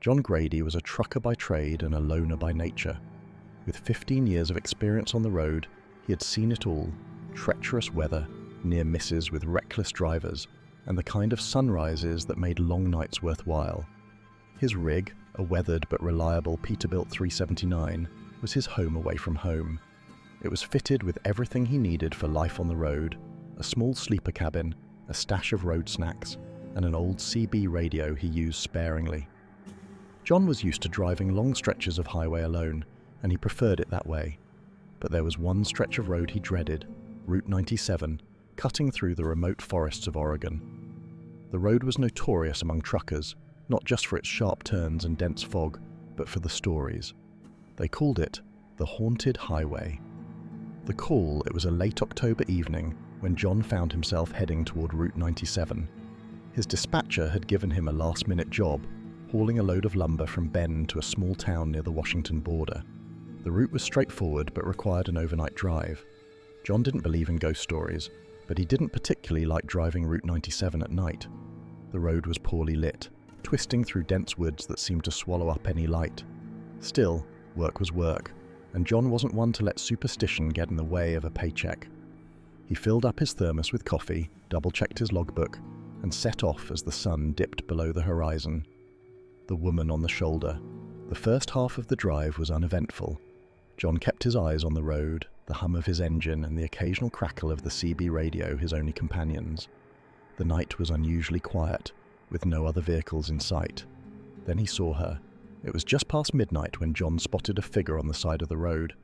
John Grady was a trucker by trade and a loner by nature. With 15 years of experience on the road, he had seen it all: treacherous weather, near misses with reckless drivers, and the kind of sunrises that made long nights worthwhile. His rig, a weathered but reliable Peterbilt 379, was his home away from home. It was fitted with everything he needed for life on the road: a small sleeper cabin, a stash of road snacks, and an old CB radio he used sparingly. John was used to driving long stretches of highway alone, and he preferred it that way. But there was one stretch of road he dreaded: Route 97, cutting through the remote forests of Oregon. The road was notorious among truckers, not just for its sharp turns and dense fog, but for the stories. They called it the Haunted Highway. The call: it was a late October evening when John found himself heading toward Route 97. His dispatcher had given him a last-minute job, hauling a load of lumber from Bend to a small town near the Washington border. The route was straightforward but required an overnight drive. John didn't believe in ghost stories, but he didn't particularly like driving Route 97 at night. The road was poorly lit, twisting through dense woods that seemed to swallow up any light. Still, work was work, and John wasn't one to let superstition get in the way of a paycheck. He filled up his thermos with coffee, double-checked his logbook, and set off as the sun dipped below the horizon. The woman on the shoulder. The first half of the drive was uneventful. John kept his eyes on the road, the hum of his engine and the occasional crackle of the CB radio his only companions. The night was unusually quiet, with no other vehicles in sight. Then he saw her. It was just past midnight when John spotted a figure on the side of the road.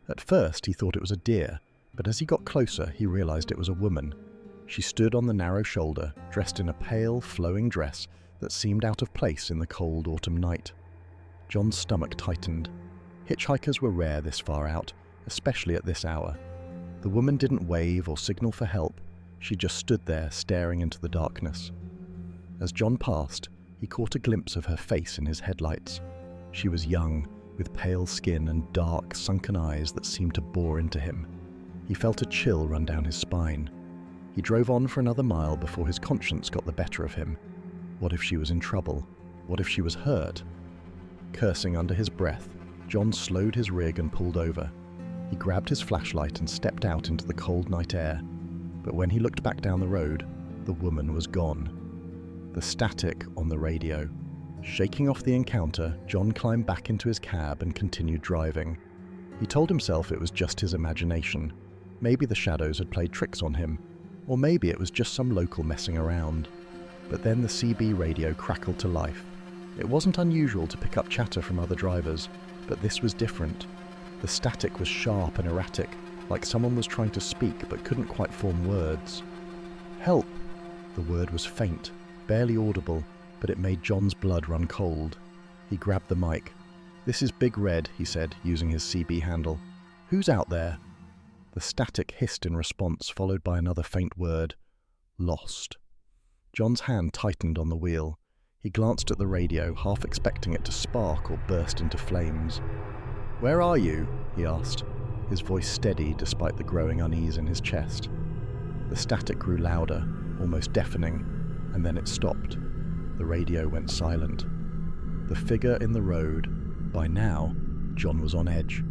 At first he thought it was a deer, but as he got closer he realized it was a woman. She stood on the narrow shoulder, dressed in a pale, flowing dress that seemed out of place in the cold autumn night. John's stomach tightened. Hitchhikers were rare this far out, especially at this hour. The woman didn't wave or signal for help. She just stood there, staring into the darkness. As John passed, he caught a glimpse of her face in his headlights. She was young, with pale skin and dark, sunken eyes that seemed to bore into him. He felt a chill run down his spine. He drove on for another mile before his conscience got the better of him. What if she was in trouble? What if she was hurt? Cursing under his breath, John slowed his rig and pulled over. He grabbed his flashlight and stepped out into the cold night air. But when he looked back down the road, the woman was gone. The static on the radio. Shaking off the encounter, John climbed back into his cab and continued driving. He told himself it was just his imagination. Maybe the shadows had played tricks on him, or maybe it was just some local messing around. But then the CB radio crackled to life. It wasn't unusual to pick up chatter from other drivers, but this was different. The static was sharp and erratic, like someone was trying to speak but couldn't quite form words. Help! The word was faint, barely audible, but it made John's blood run cold. He grabbed the mic. "This is Big Red," he said, using his CB handle. "Who's out there?" The static hissed in response, followed by another faint word. "Lost." John's hand tightened on the wheel. He glanced at the radio, half expecting it to spark or burst into flames. "Where are you?" he asked, his voice steady despite the growing unease in his chest. The static grew louder, almost deafening, and then it stopped. The radio went silent. The figure in the road. By now, John was on edge.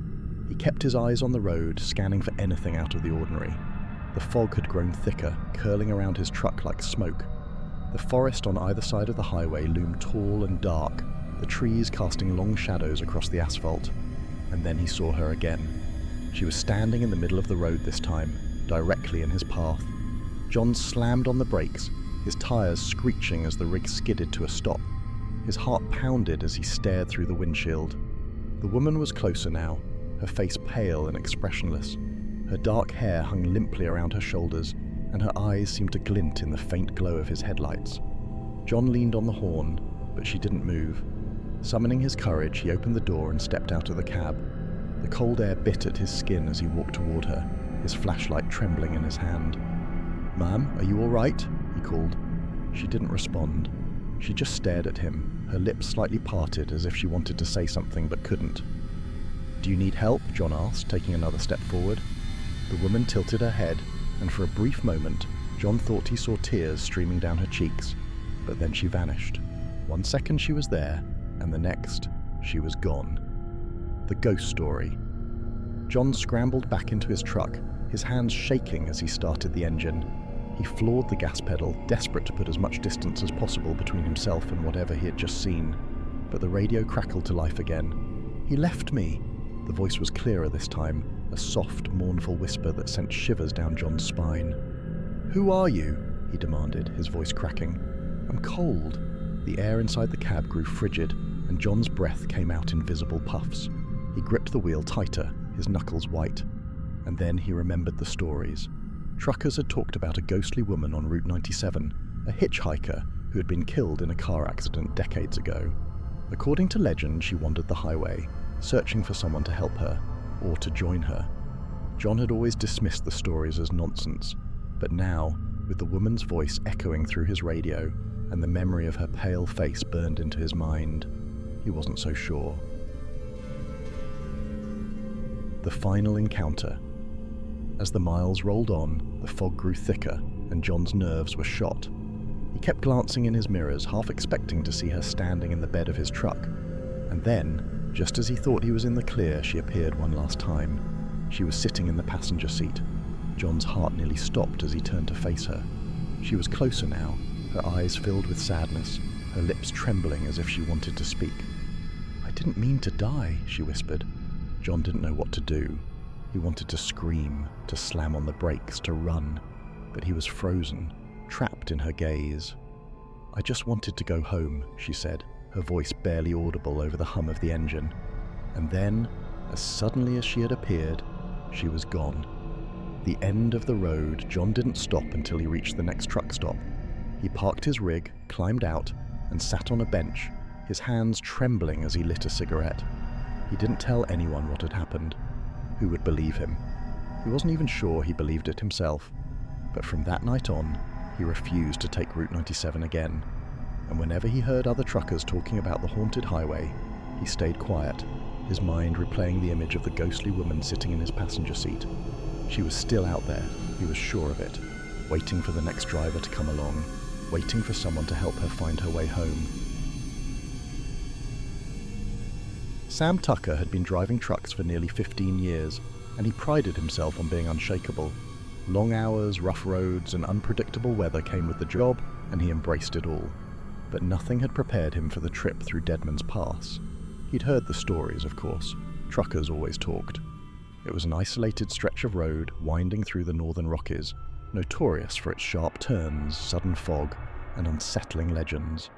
He kept his eyes on the road, scanning for anything out of the ordinary. The fog had grown thicker, curling around his truck like smoke. The forest on either side of the highway loomed tall and dark, the trees casting long shadows across the asphalt. And then he saw her again. She was standing in the middle of the road this time, directly in his path. John slammed on the brakes, his tires screeching as the rig skidded to a stop. His heart pounded as he stared through the windshield. The woman was closer now, her face pale and expressionless. Her dark hair hung limply around her shoulders, and her eyes seemed to glint in the faint glow of his headlights. John leaned on the horn, but she didn't move. Summoning his courage, he opened the door and stepped out of the cab. The cold air bit at his skin as he walked toward her, his flashlight trembling in his hand. "Ma'am, are you all right?" he called. She didn't respond. She just stared at him, her lips slightly parted as if she wanted to say something but couldn't. "Do you need help?" John asked, taking another step forward. The woman tilted her head, and for a brief moment, John thought he saw tears streaming down her cheeks, but then she vanished. 1 second she was there, and the next, she was gone. The ghost story. John scrambled back into his truck, his hands shaking as he started the engine. He floored the gas pedal, desperate to put as much distance as possible between himself and whatever he had just seen. But the radio crackled to life again. "He left me." The voice was clearer this time, a soft, mournful whisper that sent shivers down John's spine. "Who are you?" he demanded, his voice cracking. "I'm cold." The air inside the cab grew frigid, and John's breath came out in visible puffs. He gripped the wheel tighter, his knuckles white. And then he remembered the stories. Truckers had talked about a ghostly woman on Route 97, a hitchhiker who had been killed in a car accident decades ago. According to legend, she wandered the highway, searching for someone to help her, or to join her. John had always dismissed the stories as nonsense, but now, with the woman's voice echoing through his radio and the memory of her pale face burned into his mind, he wasn't so sure. The final encounter. As the miles rolled on, the fog grew thicker and John's nerves were shot. He kept glancing in his mirrors, half expecting to see her standing in the bed of his truck. And then, just as he thought he was in the clear, she appeared one last time. She was sitting in the passenger seat. John's heart nearly stopped as he turned to face her. She was closer now, her eyes filled with sadness, her lips trembling as if she wanted to speak. "I didn't mean to die," she whispered. John didn't know what to do. He wanted to scream, to slam on the brakes, to run, but he was frozen, trapped in her gaze. "I just wanted to go home," she said, her voice barely audible over the hum of the engine. And then, as suddenly as she had appeared, she was gone. The end of the road, John didn't stop until he reached the next truck stop. He parked his rig, climbed out, and sat on a bench, his hands trembling as he lit a cigarette. He didn't tell anyone what had happened. Who would believe him? He wasn't even sure he believed it himself. But from that night on, he refused to take Route 97 again. And whenever he heard other truckers talking about the haunted highway, he stayed quiet, his mind replaying the image of the ghostly woman sitting in his passenger seat. She was still out there, he was sure of it, waiting for the next driver to come along, waiting for someone to help her find her way home. Sam Tucker had been driving trucks for nearly 15 years, and he prided himself on being unshakable. Long hours, rough roads, and unpredictable weather came with the job, and he embraced it all. But nothing had prepared him for the trip through Deadman's Pass. He'd heard the stories, of course. Truckers always talked. It was an isolated stretch of road winding through the northern Rockies, notorious for its sharp turns, sudden fog, and unsettling legends.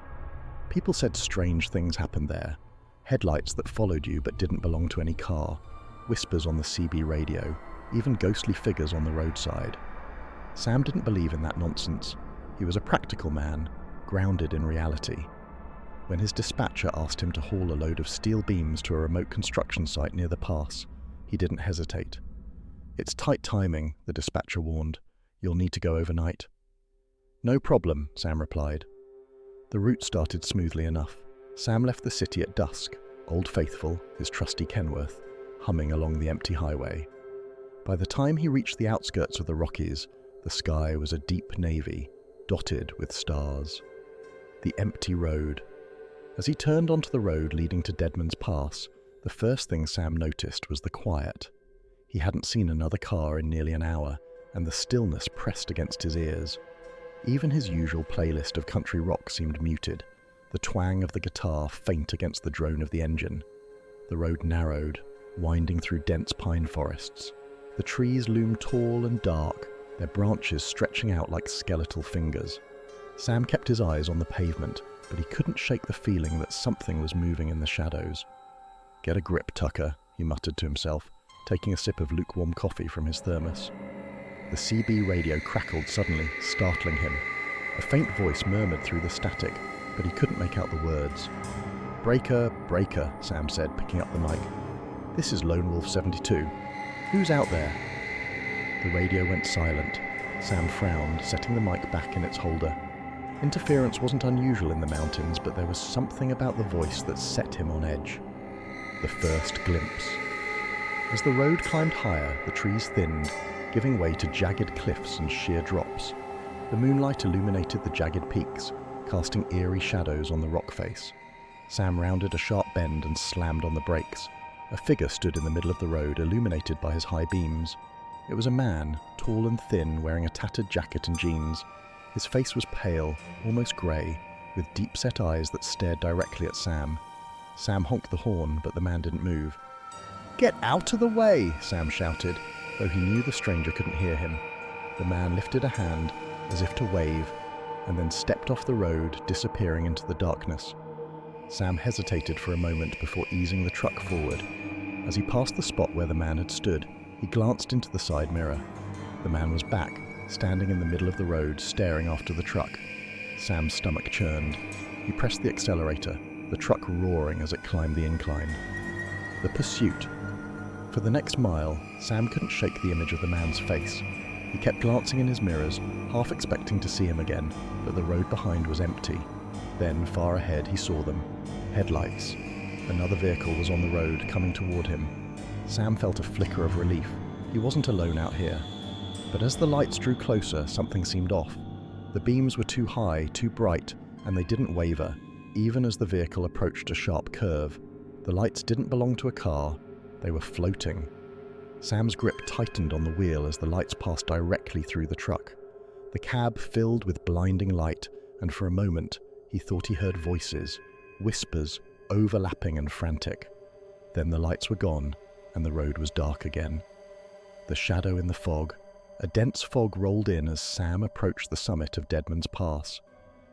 People said strange things happened there. Headlights that followed you but didn't belong to any car, whispers on the CB radio, even ghostly figures on the roadside. Sam didn't believe in that nonsense. He was a practical man, grounded in reality. When his dispatcher asked him to haul a load of steel beams to a remote construction site near the pass, he didn't hesitate. "It's tight timing," the dispatcher warned. "You'll need to go overnight." "No problem," Sam replied. The route started smoothly enough. Sam left the city at dusk, Old Faithful, his trusty Kenworth, humming along the empty highway. By the time he reached the outskirts of the Rockies, the sky was a deep navy, dotted with stars. The empty road. As he turned onto the road leading to Deadman's Pass, the first thing Sam noticed was the quiet. He hadn't seen another car in nearly an hour, and the stillness pressed against his ears. Even his usual playlist of country rock seemed muted, the twang of the guitar faint against the drone of the engine. The road narrowed, winding through dense pine forests. The trees loomed tall and dark, their branches stretching out like skeletal fingers. Sam kept his eyes on the pavement, but he couldn't shake the feeling that something was moving in the shadows. "Get a grip, Tucker," he muttered to himself, taking a sip of lukewarm coffee from his thermos. The CB radio crackled suddenly, startling him. A faint voice murmured through the static, but he couldn't make out the words. "Breaker, breaker," Sam said, picking up the mic. "This is Lone Wolf 72. Who's out there?" The radio went silent. Sam frowned, setting the mic back in its holder. Interference wasn't unusual in the mountains, but there was something about the voice that set him on edge. The first glimpse. As the road climbed higher, the trees thinned, giving way to jagged cliffs and sheer drops. The moonlight illuminated the jagged peaks, casting eerie shadows on the rock face. Sam rounded a sharp bend and slammed on the brakes. A figure stood in the middle of the road, illuminated by his high beams. It was a man, tall and thin, wearing a tattered jacket and jeans. His face was pale, almost grey, with deep-set eyes that stared directly at Sam. Sam honked the horn, but the man didn't move. "Get out of the way!" Sam shouted, though he knew the stranger couldn't hear him. The man lifted a hand, as if to wave, and then stepped off the road, disappearing into the darkness. Sam hesitated for a moment before easing the truck forward. As he passed the spot where the man had stood, he glanced into the side mirror. The man was back, standing in the middle of the road, staring after the truck. Sam's stomach churned. He pressed the accelerator, the truck roaring as it climbed the incline. The pursuit. For the next mile, Sam couldn't shake the image of the man's face. He kept glancing in his mirrors, half expecting to see him again, but the road behind was empty. Then, far ahead, he saw them. Headlights. Another vehicle was on the road, coming toward him. Sam felt a flicker of relief. He wasn't alone out here. But as the lights drew closer, something seemed off. The beams were too high, too bright, and they didn't waver, even as the vehicle approached a sharp curve. The lights didn't belong to a car. They were floating. Sam's grip tightened on the wheel as the lights passed directly through the truck. The cab filled with blinding light, and for a moment, he thought he heard voices, whispers, overlapping and frantic. Then the lights were gone, and the road was dark again. The shadow in the fog. A dense fog rolled in as Sam approached the summit of Deadman's Pass.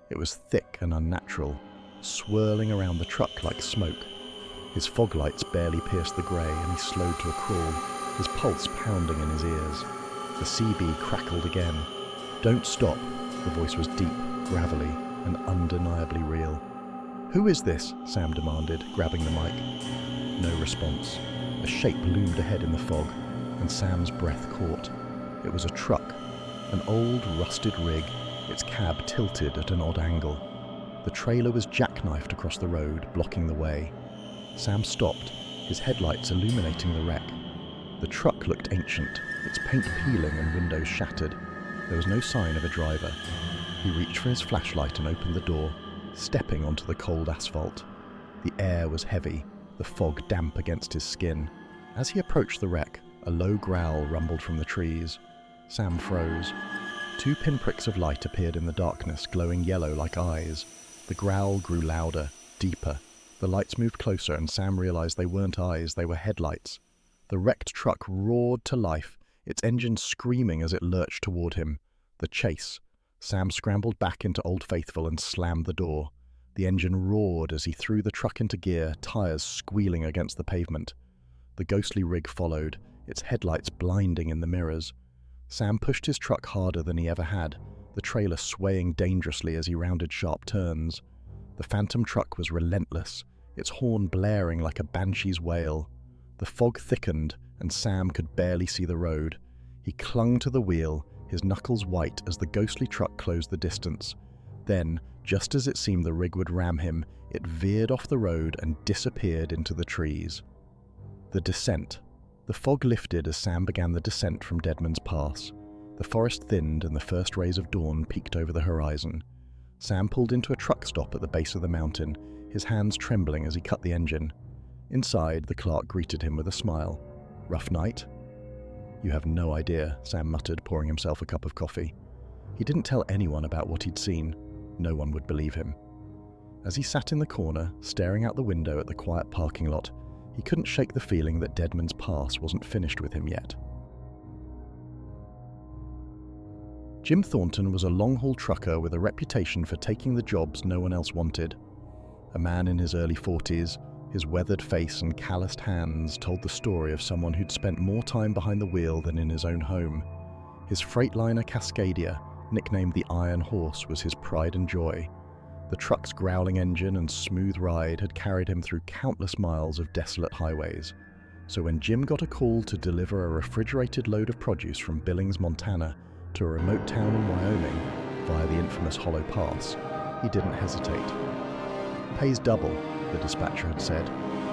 It was thick and unnatural, swirling around the truck like smoke. His fog lights barely pierced the grey, and he slowed to a crawl, his pulse pounding in his ears. The CB crackled again. "Don't stop." The voice was deep, gravelly, and undeniably real. "Who is this?" Sam demanded, grabbing the mic. No response. A shape loomed ahead in the fog, and Sam's breath caught. It was a truck, an old, rusted rig, its cab tilted at an odd angle. The trailer was jackknifed across the road, blocking the way. Sam stopped, his headlights illuminating the wreck. The truck looked ancient, its paint peeling and windows shattered. There was no sign of a driver. He reached for his flashlight and opened the door, stepping onto the cold asphalt. The air was heavy, the fog damp against his skin. As he approached the wreck, a low growl rumbled from the trees. Sam froze. 2 pinpricks of light appeared in the darkness, glowing yellow like eyes. The growl grew louder, deeper. The lights moved closer, and Sam realized they weren't eyes, they were headlights. The wrecked truck roared to life, its engine screaming as it lurched toward him. The chase. Sam scrambled back into Old Faithful and slammed the door. The engine roared as he threw the truck into gear, tires squealing against the pavement. The ghostly rig followed, its headlights blinding in the mirrors. Sam pushed his truck harder than he ever had, the trailer swaying dangerously as he rounded sharp turns. The phantom truck was relentless, its horn blaring like a banshee's wail. The fog thickened, and Sam could barely see the road. He clung to the wheel, his knuckles white as the ghostly truck closed the distance. Then, just as it seemed the rig would ram him, it veered off the road and disappeared into the trees. The descent. The fog lifted as Sam began the descent from Deadman's Pass. The forest thinned and the first rays of dawn peeked over the horizon. Sam pulled into a truck stop at the base of the mountain, his hands trembling as he cut the engine. Inside, the clerk greeted him with a smile. "Rough night?" "You have no idea," Sam muttered, pouring himself a cup of coffee. He didn't tell anyone about what he'd seen. No one would believe him. As he sat in the corner, staring out the window at the quiet parking lot, he couldn't shake the feeling that Deadman's Pass wasn't finished with him yet. Jim Thornton was a long-haul trucker with a reputation for taking the jobs no one else wanted. A man in his early 40s, his weathered face and calloused hands told the story of someone who'd spent more time behind the wheel than in his own home. His Freightliner Cascadia, nicknamed the Iron Horse, was his pride and joy. The truck's growling engine and smooth ride had carried him through countless miles of desolate highways. So when Jim got a call to deliver a refrigerated load of produce from Billings, Montana, to a remote town in Wyoming via the infamous Hollow Pass, he didn't hesitate. "Pays double," the dispatcher had said,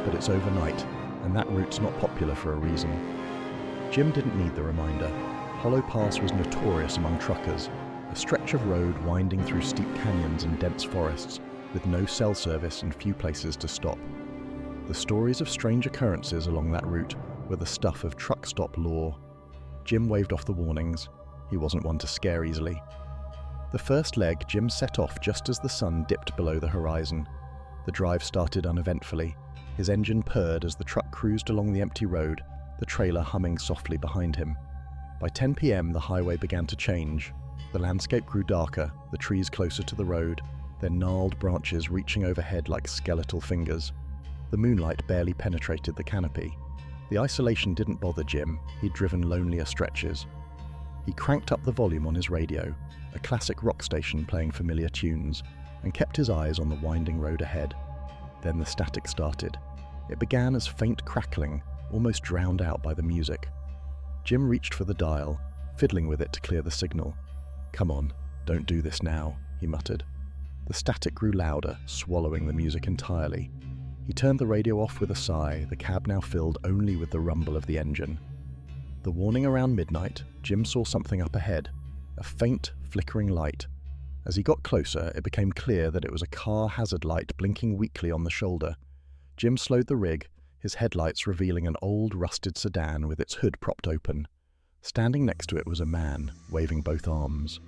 "but it's overnight, and that route's not popular for a reason." Jim didn't need the reminder. Hollow Pass was notorious among truckers, a stretch of road winding through steep canyons and dense forests, with no cell service and few places to stop. The stories of strange occurrences along that route were the stuff of truck stop lore. Jim waved off the warnings. He wasn't one to scare easily. The first leg, Jim set off just as the sun dipped below the horizon. The drive started uneventfully. His engine purred as the truck cruised along the empty road, the trailer humming softly behind him. By 10 p.m. the highway began to change. The landscape grew darker, the trees closer to the road, their gnarled branches reaching overhead like skeletal fingers. The moonlight barely penetrated the canopy. The isolation didn't bother Jim. He'd driven lonelier stretches. He cranked up the volume on his radio, a classic rock station playing familiar tunes, and kept his eyes on the winding road ahead. Then the static started. It began as faint crackling, almost drowned out by the music. Jim reached for the dial, fiddling with it to clear the signal. "Come on, don't do this now," he muttered. The static grew louder, swallowing the music entirely. He turned the radio off with a sigh, the cab now filled only with the rumble of the engine. The warning around midnight, Jim saw something up ahead, a faint, flickering light. As he got closer, it became clear that it was a car hazard light blinking weakly on the shoulder. Jim slowed the rig, his headlights revealing an old, rusted sedan with its hood propped open. Standing next to it was a man, waving both arms.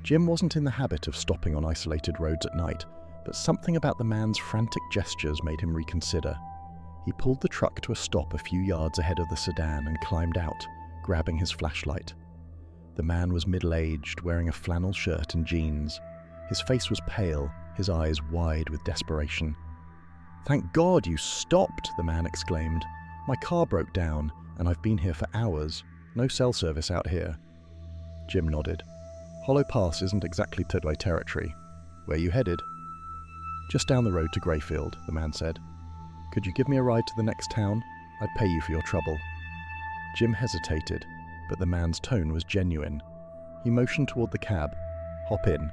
Jim wasn't in the habit of stopping on isolated roads at night, but something about the man's frantic gestures made him reconsider. He pulled the truck to a stop a few yards ahead of the sedan and climbed out, grabbing his flashlight. The man was middle-aged, wearing a flannel shirt and jeans. His face was pale, his eyes wide with desperation. "Thank God you stopped," the man exclaimed. "My car broke down, and I've been here for hours. No cell service out here." Jim nodded. "Hollow Pass isn't exactly Tidway territory. Where you headed?" "Just down the road to Greyfield," the man said. "Could you give me a ride to the next town? I'd pay you for your trouble." Jim hesitated, but the man's tone was genuine. He motioned toward the cab. "Hop in."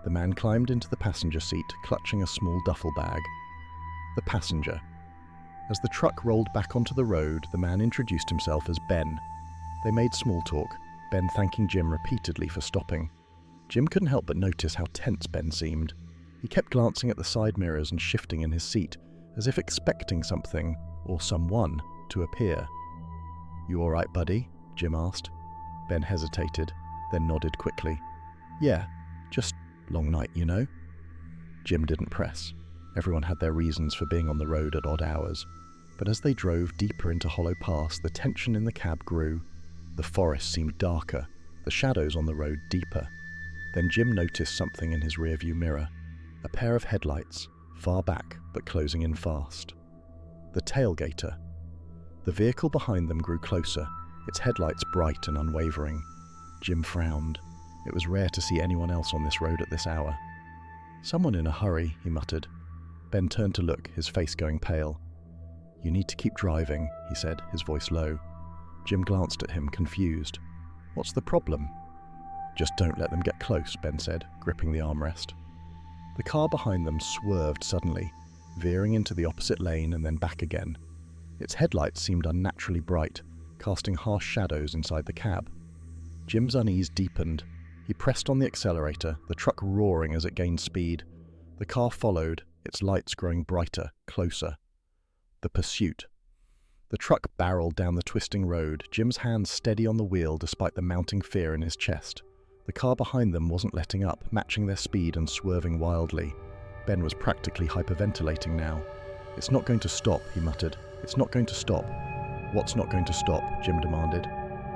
The man climbed into the passenger seat, clutching a small duffel bag. The passenger. As the truck rolled back onto the road, the man introduced himself as Ben. They made small talk, Ben thanking Jim repeatedly for stopping. Jim couldn't help but notice how tense Ben seemed. He kept glancing at the side mirrors and shifting in his seat, as if expecting something, or someone, to appear. "You all right, buddy?" Jim asked. Ben hesitated, then nodded quickly. "Yeah, just long night, you know?" Jim didn't press. Everyone had their reasons for being on the road at odd hours. But as they drove deeper into Hollow Pass, the tension in the cab grew. The forest seemed darker, the shadows on the road deeper. Then Jim noticed something in his rearview mirror. A pair of headlights, far back but closing in fast. The tailgater. The vehicle behind them grew closer, its headlights bright and unwavering. Jim frowned. It was rare to see anyone else on this road at this hour. "Someone in a hurry," he muttered. Ben turned to look, his face going pale. "You need to keep driving," he said, his voice low. Jim glanced at him, confused. "What's the problem?" "Just don't let them get close," Ben said, gripping the armrest. The car behind them swerved suddenly, veering into the opposite lane and then back again. Its headlights seemed unnaturally bright, casting harsh shadows inside the cab. Jim's unease deepened. He pressed on the accelerator, the truck roaring as it gained speed. The car followed, its lights growing brighter, closer. The pursuit. The truck barreled down the twisting road, Jim's hands steady on the wheel despite the mounting fear in his chest. The car behind them wasn't letting up, matching their speed and swerving wildly. Ben was practically hyperventilating now. "It's not going to stop," he muttered. "It's not going to stop." "What's not going to stop?" Jim demanded.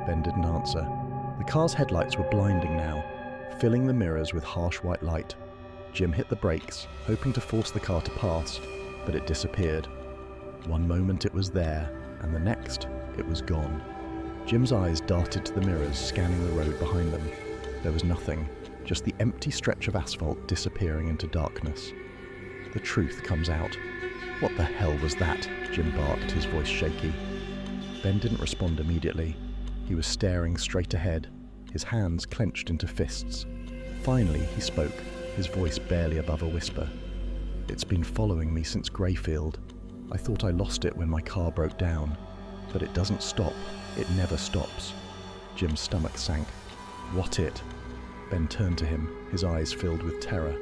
Ben didn't answer. The car's headlights were blinding now, filling the mirrors with harsh white light. Jim hit the brakes, hoping to force the car to pass, but it disappeared. One moment it was there, and the next, it was gone. Jim's eyes darted to the mirrors, scanning the road behind them. There was nothing, just the empty stretch of asphalt disappearing into darkness. The truth comes out. "What the hell was that?" Jim barked, his voice shaky. Ben didn't respond immediately. He was staring straight ahead, his hands clenched into fists. Finally, he spoke, his voice barely above a whisper. "It's been following me since Greyfield. I thought I lost it when my car broke down. But it doesn't stop. It never stops." Jim's stomach sank. "What it?" Ben turned to him, his eyes filled with terror.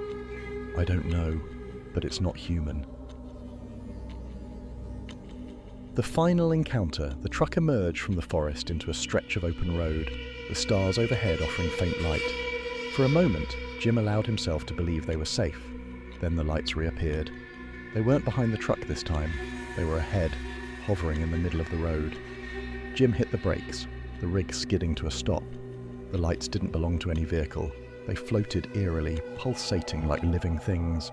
"I don't know, but it's not human." The final encounter, the truck emerged from the forest into a stretch of open road, the stars overhead offering faint light. For a moment, Jim allowed himself to believe they were safe. Then the lights reappeared. They weren't behind the truck this time. They were ahead, hovering in the middle of the road. Jim hit the brakes, the rig skidding to a stop. The lights didn't belong to any vehicle. They floated eerily, pulsating like living things.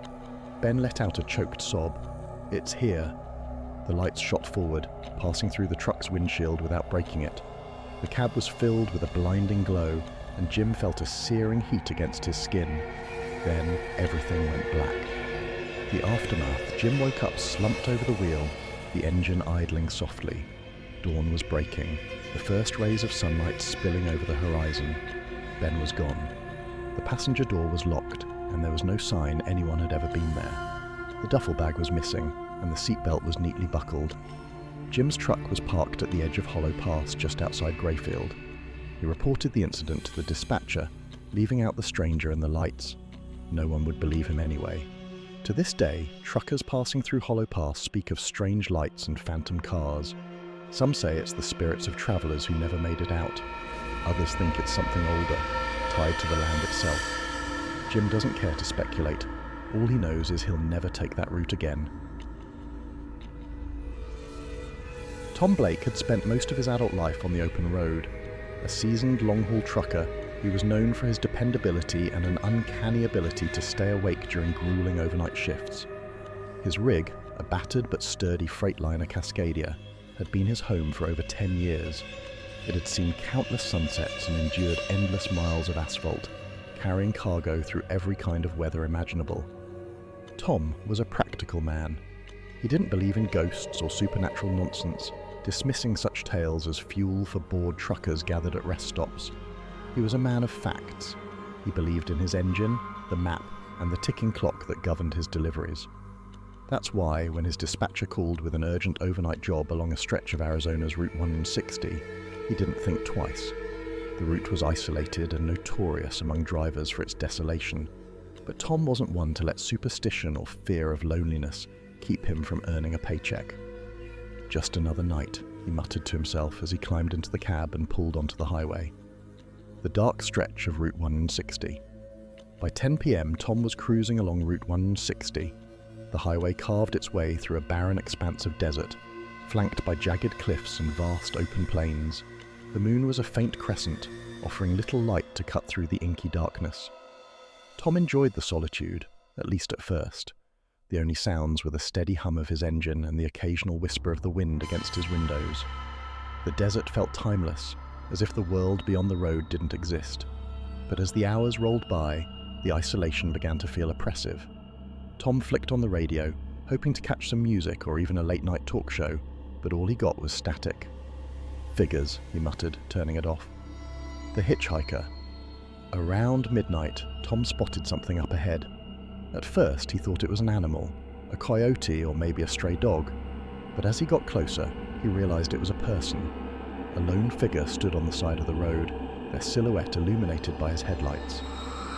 Ben let out a choked sob. "It's here." The lights shot forward, passing through the truck's windshield without breaking it. The cab was filled with a blinding glow, and Jim felt a searing heat against his skin. Then everything went black. The aftermath, Jim woke up slumped over the wheel, the engine idling softly. Dawn was breaking, the first rays of sunlight spilling over the horizon. Ben was gone. The passenger door was locked, and there was no sign anyone had ever been there. The duffel bag was missing, and the seatbelt was neatly buckled. Jim's truck was parked at the edge of Hollow Pass just outside Greyfield. He reported the incident to the dispatcher, leaving out the stranger and the lights. No one would believe him anyway. To this day, truckers passing through Hollow Pass speak of strange lights and phantom cars. Some say it's the spirits of travellers who never made it out. Others think it's something older, tied to the land itself. Jim doesn't care to speculate. All he knows is he'll never take that route again. Tom Blake had spent most of his adult life on the open road. A seasoned long-haul trucker, he was known for his dependability and an uncanny ability to stay awake during grueling overnight shifts. His rig, a battered but sturdy Freightliner Cascadia, had been his home for over 10 years. It had seen countless sunsets and endured endless miles of asphalt, carrying cargo through every kind of weather imaginable. Tom was a practical man. He didn't believe in ghosts or supernatural nonsense, dismissing such tales as fuel for bored truckers gathered at rest stops. He was a man of facts. He believed in his engine, the map, and the ticking clock that governed his deliveries. That's why, when his dispatcher called with an urgent overnight job along a stretch of Arizona's Route 160, he didn't think twice. The route was isolated and notorious among drivers for its desolation, but Tom wasn't one to let superstition or fear of loneliness keep him from earning a paycheck. "Just another night," he muttered to himself as he climbed into the cab and pulled onto the highway. The dark stretch of Route 160. By 10 p.m, Tom was cruising along Route 160. The highway carved its way through a barren expanse of desert, flanked by jagged cliffs and vast open plains. The moon was a faint crescent, offering little light to cut through the inky darkness. Tom enjoyed the solitude, at least at first. The only sounds were the steady hum of his engine and the occasional whisper of the wind against his windows. The desert felt timeless, as if the world beyond the road didn't exist. But as the hours rolled by, the isolation began to feel oppressive. Tom flicked on the radio, hoping to catch some music or even a late-night talk show, but all he got was static. "Figures," he muttered, turning it off. The hitchhiker. Around midnight, Tom spotted something up ahead. At first, he thought it was an animal, a coyote or maybe a stray dog, but as he got closer, he realized it was a person. A lone figure stood on the side of the road, their silhouette illuminated by his headlights.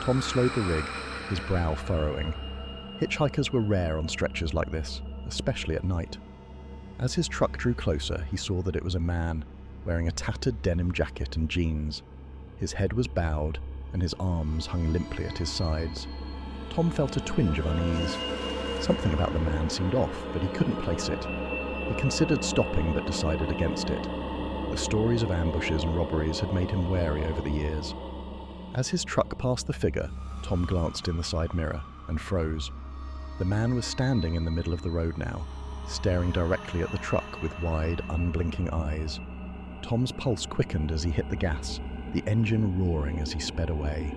Tom slowed the rig, his brow furrowing. Hitchhikers were rare on stretches like this, especially at night. As his truck drew closer, he saw that it was a man, wearing a tattered denim jacket and jeans. His head was bowed, and his arms hung limply at his sides. Tom felt a twinge of unease. Something about the man seemed off, but he couldn't place it. He considered stopping, but decided against it. The stories of ambushes and robberies had made him wary over the years. As his truck passed the figure, Tom glanced in the side mirror and froze. The man was standing in the middle of the road now, staring directly at the truck with wide, unblinking eyes. Tom's pulse quickened as he hit the gas, the engine roaring as he sped away.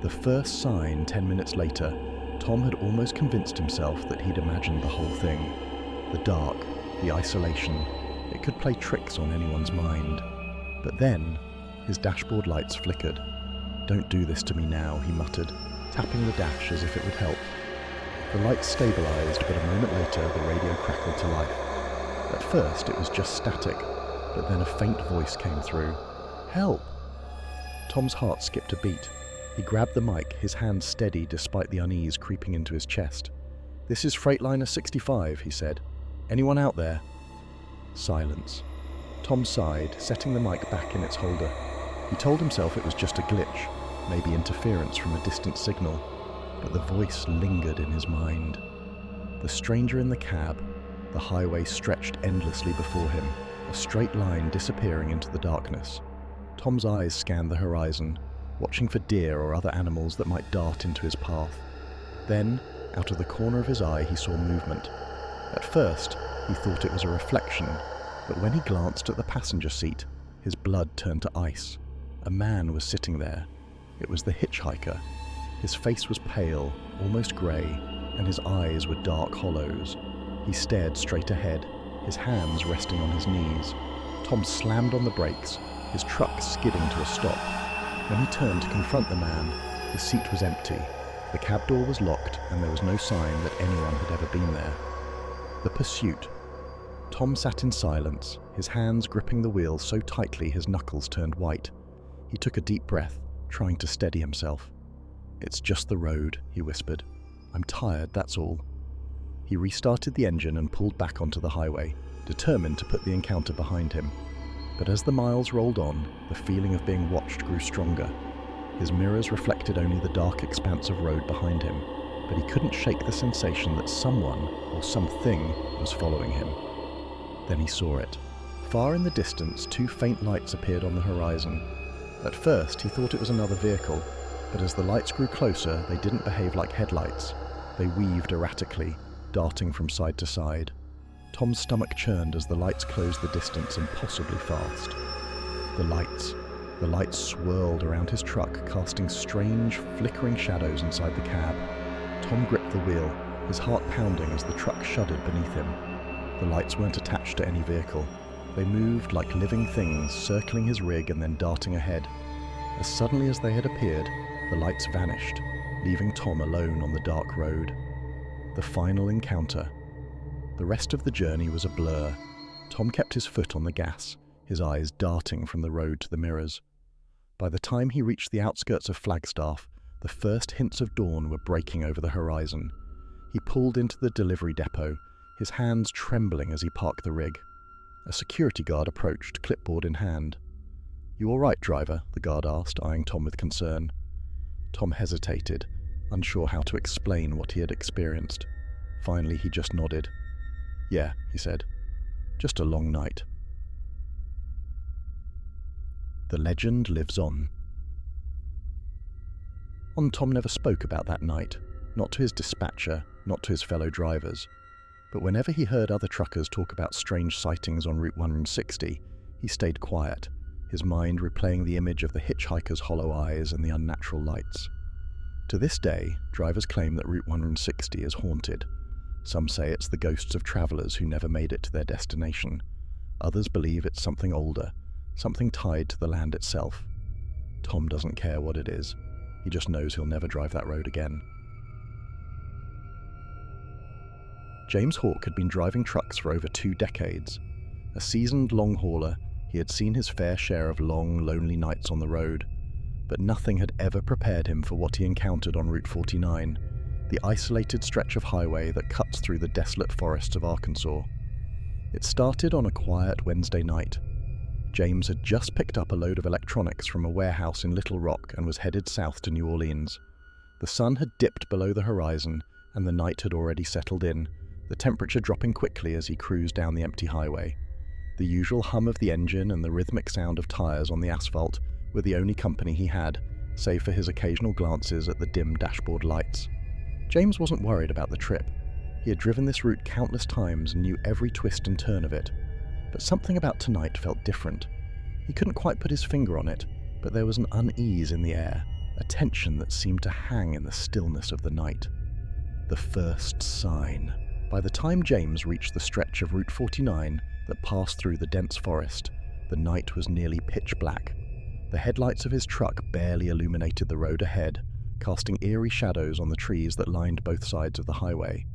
The first sign 10 minutes later, Tom had almost convinced himself that he'd imagined the whole thing. The dark, the isolation, it could play tricks on anyone's mind. But then, his dashboard lights flickered. "Don't do this to me now," he muttered, tapping the dash as if it would help. The lights stabilized, but a moment later the radio crackled to life. At first it was just static, but then a faint voice came through. "Help!" Tom's heart skipped a beat. He grabbed the mic, his hand steady despite the unease creeping into his chest. "This is Freightliner 65, he said. "Anyone out there?" Silence. Tom sighed, setting the mic back in its holder. He told himself it was just a glitch, maybe interference from a distant signal, but the voice lingered in his mind. The stranger in the cab, the highway stretched endlessly before him, a straight line disappearing into the darkness. Tom's eyes scanned the horizon, watching for deer or other animals that might dart into his path. Then, out of the corner of his eye, he saw movement. At first, he thought it was a reflection, but when he glanced at the passenger seat, his blood turned to ice. A man was sitting there. It was the hitchhiker. His face was pale, almost grey, and his eyes were dark hollows. He stared straight ahead, his hands resting on his knees. Tom slammed on the brakes, his truck skidding to a stop. When he turned to confront the man, his seat was empty. The cab door was locked, and there was no sign that anyone had ever been there. The pursuit. Tom sat in silence, his hands gripping the wheel so tightly his knuckles turned white. He took a deep breath, trying to steady himself. "It's just the road," he whispered. "I'm tired, that's all." He restarted the engine and pulled back onto the highway, determined to put the encounter behind him. But as the miles rolled on, the feeling of being watched grew stronger. His mirrors reflected only the dark expanse of road behind him, but he couldn't shake the sensation that someone, or something, was following him. Then he saw it. Far in the distance, two faint lights appeared on the horizon. At first, he thought it was another vehicle, but as the lights grew closer, they didn't behave like headlights. They weaved erratically, darting from side to side. Tom's stomach churned as the lights closed the distance impossibly fast. The lights swirled around his truck, casting strange, flickering shadows inside the cab. Tom gripped the wheel, his heart pounding as the truck shuddered beneath him. The lights weren't attached to any vehicle. They moved like living things, circling his rig and then darting ahead. As suddenly as they had appeared, the lights vanished, leaving Tom alone on the dark road. The final encounter. The rest of the journey was a blur. Tom kept his foot on the gas, his eyes darting from the road to the mirrors. By the time he reached the outskirts of Flagstaff, the first hints of dawn were breaking over the horizon. He pulled into the delivery depot, his hands trembling as he parked the rig. A security guard approached, clipboard in hand. "You all right, driver?" the guard asked, eyeing Tom with concern. Tom hesitated, unsure how to explain what he had experienced. Finally, he just nodded. "Yeah," he said. "Just a long night." The legend lives on. Tom never spoke about that night, not to his dispatcher, not to his fellow drivers. But whenever he heard other truckers talk about strange sightings on Route 160, he stayed quiet, his mind replaying the image of the hitchhiker's hollow eyes and the unnatural lights. To this day, drivers claim that Route 160 is haunted. Some say it's the ghosts of travelers who never made it to their destination. Others believe it's something older, something tied to the land itself. Tom doesn't care what it is. He just knows he'll never drive that road again. James Hawke had been driving trucks for over 2 decades. A seasoned long hauler, he had seen his fair share of long, lonely nights on the road. But nothing had ever prepared him for what he encountered on Route 49, the isolated stretch of highway that cuts through the desolate forests of Arkansas. It started on a quiet Wednesday night. James had just picked up a load of electronics from a warehouse in Little Rock and was headed south to New Orleans. The sun had dipped below the horizon, and the night had already settled in, the temperature dropping quickly as he cruised down the empty highway. The usual hum of the engine and the rhythmic sound of tires on the asphalt were the only company he had, save for his occasional glances at the dim dashboard lights. James wasn't worried about the trip. He had driven this route countless times and knew every twist and turn of it. But something about tonight felt different. He couldn't quite put his finger on it, but there was an unease in the air, a tension that seemed to hang in the stillness of the night. The first sign. By the time James reached the stretch of Route 49 that passed through the dense forest, the night was nearly pitch black. The headlights of his truck barely illuminated the road ahead, casting eerie shadows on the trees that lined both sides of the highway.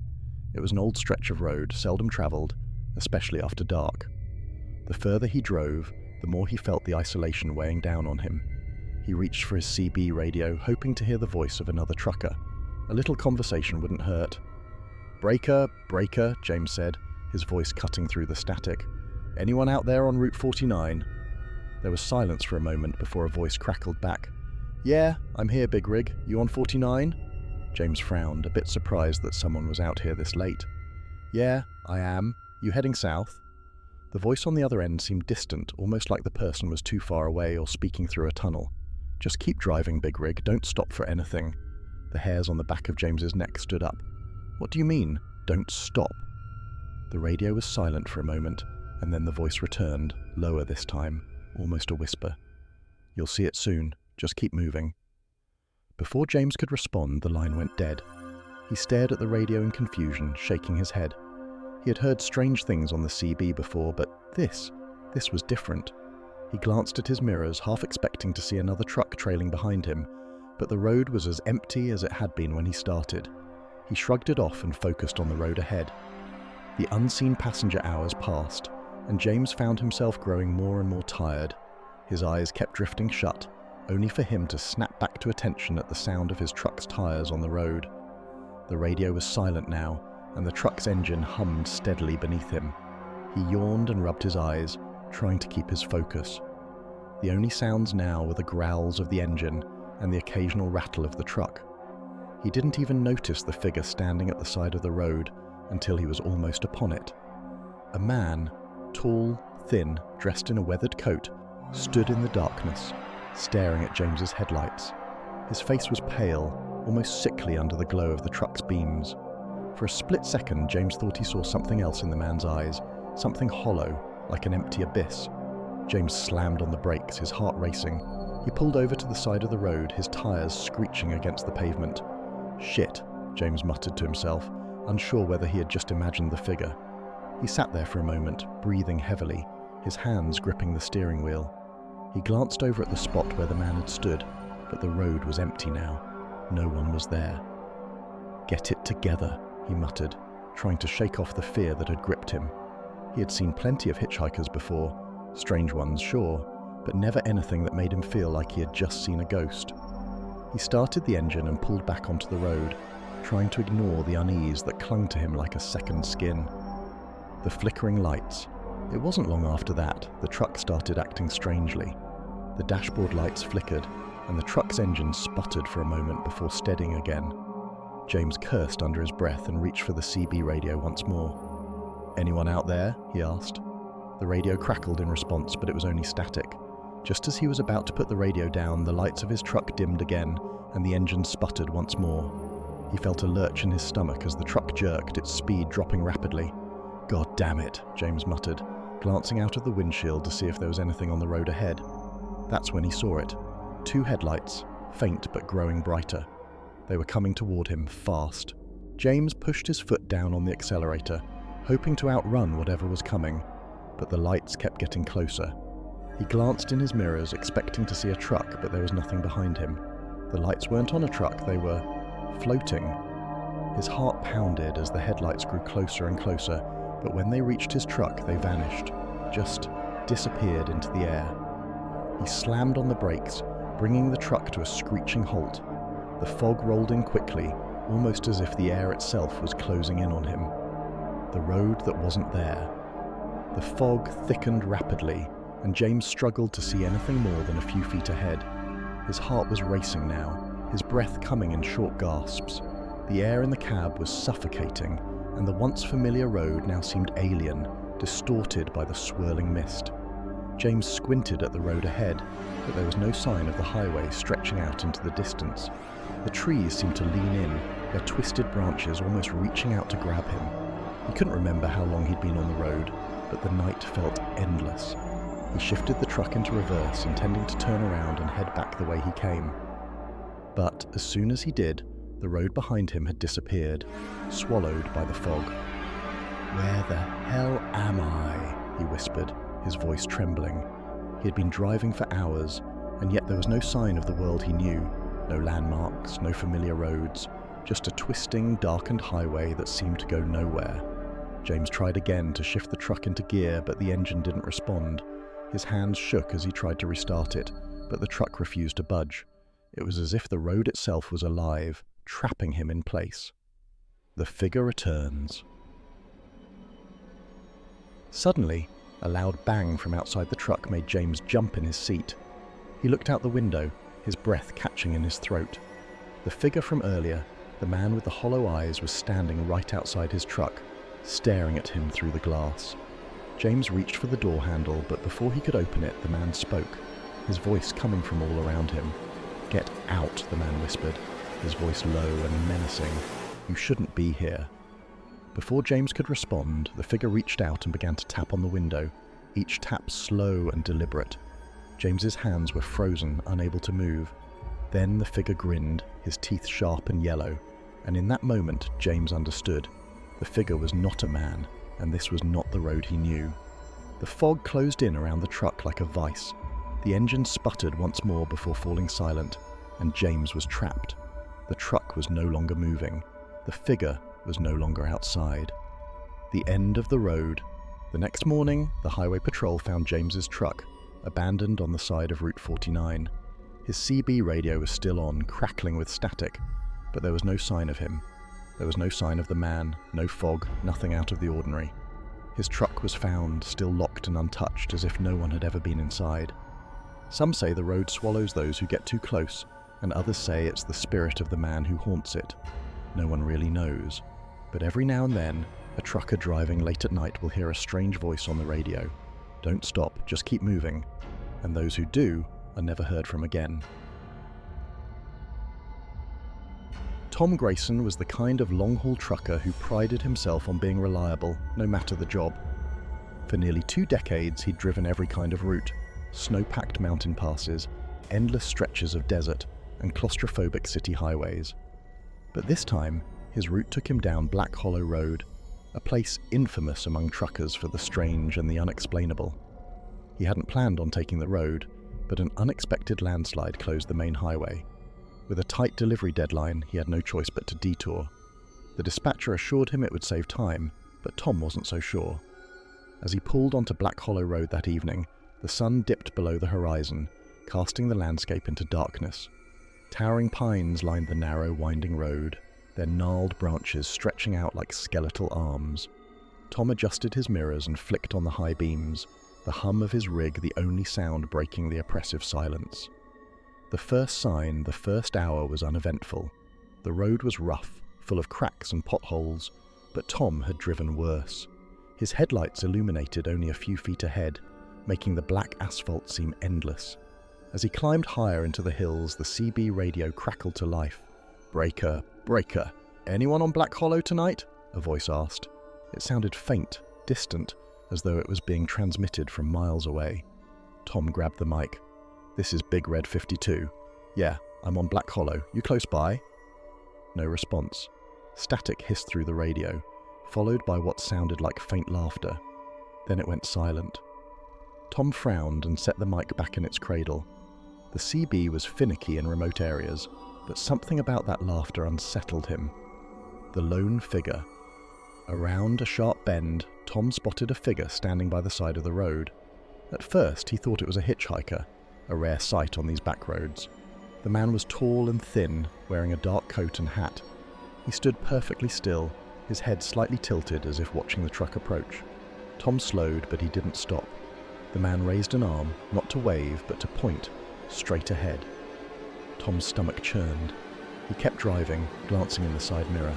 It was an old stretch of road, seldom travelled, especially after dark. The further he drove, the more he felt the isolation weighing down on him. He reached for his CB radio, hoping to hear the voice of another trucker. A little conversation wouldn't hurt. "Breaker, breaker," James said, his voice cutting through the static. "Anyone out there on Route 49? There was silence for a moment before a voice crackled back. "Yeah, I'm here, Big Rig. You on 49? James frowned, a bit surprised that someone was out here this late. "Yeah, I am. You heading south?" The voice on the other end seemed distant, almost like the person was too far away or speaking through a tunnel. "Just keep driving, Big Rig. Don't stop for anything." The hairs on the back of James's neck stood up. "What do you mean, don't stop?" The radio was silent for a moment, and then the voice returned, lower this time, almost a whisper. "You'll see it soon. Just keep moving." Before James could respond, the line went dead. He stared at the radio in confusion, shaking his head. He had heard strange things on the CB before, but this was different. He glanced at his mirrors, half expecting to see another truck trailing behind him, but the road was as empty as it had been when he started. He shrugged it off and focused on the road ahead. The unseen passenger hours passed, and James found himself growing more and more tired. His eyes kept drifting shut, only for him to snap back to attention at the sound of his truck's tires on the road. The radio was silent now, and the truck's engine hummed steadily beneath him. He yawned and rubbed his eyes, trying to keep his focus. The only sounds now were the growls of the engine and the occasional rattle of the truck. He didn't even notice the figure standing at the side of the road until he was almost upon it. A man, tall, thin, dressed in a weathered coat, stood in the darkness, staring at James's headlights. His face was pale, almost sickly under the glow of the truck's beams. For a split second, James thought he saw something else in the man's eyes, something hollow, like an empty abyss. James slammed on the brakes, his heart racing. He pulled over to the side of the road, his tires screeching against the pavement. "Shit," James muttered to himself, unsure whether he had just imagined the figure. He sat there for a moment, breathing heavily, his hands gripping the steering wheel. He glanced over at the spot where the man had stood, but the road was empty now. No one was there. "Get it together," he muttered, trying to shake off the fear that had gripped him. He had seen plenty of hitchhikers before, strange ones, sure, but never anything that made him feel like he had just seen a ghost. He started the engine and pulled back onto the road, trying to ignore the unease that clung to him like a second skin. The flickering lights. It wasn't long after that the truck started acting strangely. The dashboard lights flickered, and the truck's engine sputtered for a moment before steadying again. James cursed under his breath and reached for the CB radio once more. "Anyone out there?" he asked. The radio crackled in response, but it was only static. Just as he was about to put the radio down, the lights of his truck dimmed again, and the engine sputtered once more. He felt a lurch in his stomach as the truck jerked, its speed dropping rapidly. "God damn it," James muttered, glancing out of the windshield to see if there was anything on the road ahead. That's when he saw it. 2 headlights, faint but growing brighter. They were coming toward him, fast. James pushed his foot down on the accelerator, hoping to outrun whatever was coming, but the lights kept getting closer. He glanced in his mirrors, expecting to see a truck, but there was nothing behind him. The lights weren't on a truck, they were floating. His heart pounded as the headlights grew closer and closer, but when they reached his truck, they vanished, just disappeared into the air. He slammed on the brakes, bringing the truck to a screeching halt. The fog rolled in quickly, almost as if the air itself was closing in on him. The road that wasn't there. The fog thickened rapidly, and James struggled to see anything more than a few feet ahead. His heart was racing now, his breath coming in short gasps. The air in the cab was suffocating, and the once familiar road now seemed alien, distorted by the swirling mist. James squinted at the road ahead, but there was no sign of the highway stretching out into the distance. The trees seemed to lean in, their twisted branches almost reaching out to grab him. He couldn't remember how long he'd been on the road, but the night felt endless. He shifted the truck into reverse, intending to turn around and head back the way he came. But as soon as he did, the road behind him had disappeared, swallowed by the fog. "Where the hell am I?" he whispered, his voice trembling. He had been driving for hours, and yet there was no sign of the world he knew. No landmarks, no familiar roads, just a twisting, darkened highway that seemed to go nowhere. James tried again to shift the truck into gear, but the engine didn't respond. His hands shook as he tried to restart it, but the truck refused to budge. It was as if the road itself was alive, trapping him in place. The figure returns. Suddenly, a loud bang from outside the truck made James jump in his seat. He looked out the window, his breath catching in his throat. The figure from earlier, the man with the hollow eyes, was standing right outside his truck, staring at him through the glass. James reached for the door handle, but before he could open it, the man spoke, his voice coming from all around him. "Get out," the man whispered, his voice low and menacing. "You shouldn't be here." Before James could respond, the figure reached out and began to tap on the window, each tap slow and deliberate. James's hands were frozen, unable to move. Then the figure grinned, his teeth sharp and yellow, and in that moment James understood. The figure was not a man, and this was not the road he knew. The fog closed in around the truck like a vice. The engine sputtered once more before falling silent, and James was trapped. The truck was no longer moving. The figure was no longer outside. The end of the road. The next morning, the highway patrol found James's truck, abandoned on the side of Route 49. His CB radio was still on, crackling with static, but there was no sign of him. There was no sign of the man, no fog, nothing out of the ordinary. His truck was found, still locked and untouched, as if no one had ever been inside. Some say the road swallows those who get too close, and others say it's the spirit of the man who haunts it. No one really knows, but every now and then, a trucker driving late at night will hear a strange voice on the radio. Don't stop, just keep moving. And those who do are never heard from again. Tom Grayson was the kind of long-haul trucker who prided himself on being reliable, no matter the job. For nearly 2 decades, he'd driven every kind of route: snow-packed mountain passes, endless stretches of desert, and claustrophobic city highways. But this time, his route took him down Black Hollow Road, a place infamous among truckers for the strange and the unexplainable. He hadn't planned on taking the road, but an unexpected landslide closed the main highway. With a tight delivery deadline, he had no choice but to detour. The dispatcher assured him it would save time, but Tom wasn't so sure. As he pulled onto Black Hollow Road that evening, the sun dipped below the horizon, casting the landscape into darkness. Towering pines lined the narrow, winding road, their gnarled branches stretching out like skeletal arms. Tom adjusted his mirrors and flicked on the high beams, the hum of his rig the only sound breaking the oppressive silence. The first sign, the first hour, was uneventful. The road was rough, full of cracks and potholes, but Tom had driven worse. His headlights illuminated only a few feet ahead, making the black asphalt seem endless. As he climbed higher into the hills, the CB radio crackled to life. "Breaker, breaker. Anyone on Black Hollow tonight?" a voice asked. It sounded faint, distant, as though it was being transmitted from miles away. Tom grabbed the mic. "This is Big Red 52. Yeah, I'm on Black Hollow. You close by?" No response. Static hissed through the radio, followed by what sounded like faint laughter. Then it went silent. Tom frowned and set the mic back in its cradle. The CB was finicky in remote areas, but something about that laughter unsettled him. The lone figure. Around a sharp bend, Tom spotted a figure standing by the side of the road. At first, he thought it was a hitchhiker, a rare sight on these back roads. The man was tall and thin, wearing a dark coat and hat. He stood perfectly still, his head slightly tilted as if watching the truck approach. Tom slowed, but he didn't stop. The man raised an arm, not to wave, but to point, straight ahead. Tom's stomach churned. He kept driving, glancing in the side mirror.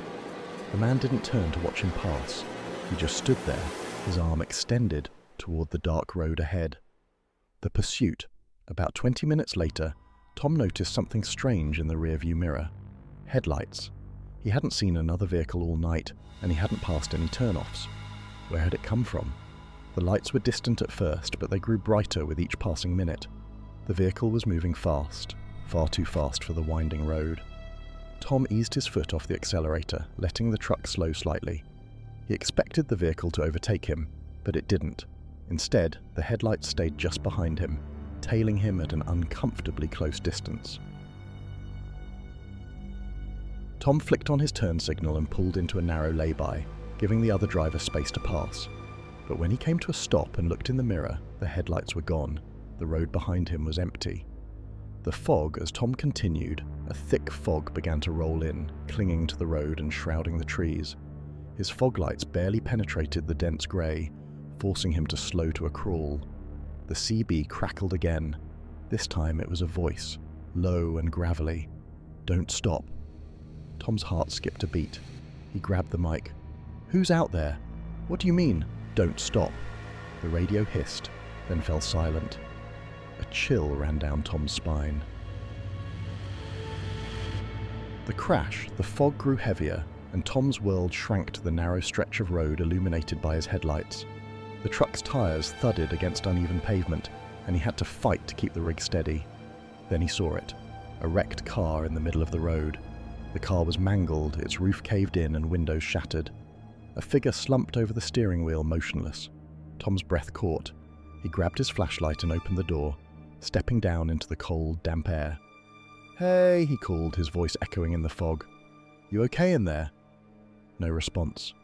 The man didn't turn to watch him pass. He just stood there, his arm extended toward the dark road ahead. The pursuit. About 20 minutes later, Tom noticed something strange in the rearview mirror. Headlights. He hadn't seen another vehicle all night, and he hadn't passed any turn-offs. Where had it come from? The lights were distant at first, but they grew brighter with each passing minute. The vehicle was moving fast, far too fast for the winding road. Tom eased his foot off the accelerator, letting the truck slow slightly. He expected the vehicle to overtake him, but it didn't. Instead, the headlights stayed just behind him, tailing him at an uncomfortably close distance. Tom flicked on his turn signal and pulled into a narrow lay-by, giving the other driver space to pass. But when he came to a stop and looked in the mirror, the headlights were gone. The road behind him was empty. The fog, as Tom continued, a thick fog began to roll in, clinging to the road and shrouding the trees. His fog lights barely penetrated the dense grey, forcing him to slow to a crawl. The CB crackled again. This time it was a voice, low and gravelly. "Don't stop." Tom's heart skipped a beat. He grabbed the mic. "Who's out there? What do you mean, don't stop?" The radio hissed, then fell silent. A chill ran down Tom's spine. The crash, the fog grew heavier, and Tom's world shrank to the narrow stretch of road illuminated by his headlights. The truck's tyres thudded against uneven pavement, and he had to fight to keep the rig steady. Then he saw it, a wrecked car in the middle of the road. The car was mangled, its roof caved in and windows shattered. A figure slumped over the steering wheel, motionless. Tom's breath caught. He grabbed his flashlight and opened the door, stepping down into the cold, damp air. "Hey," he called, his voice echoing in the fog. "You okay in there?" No response.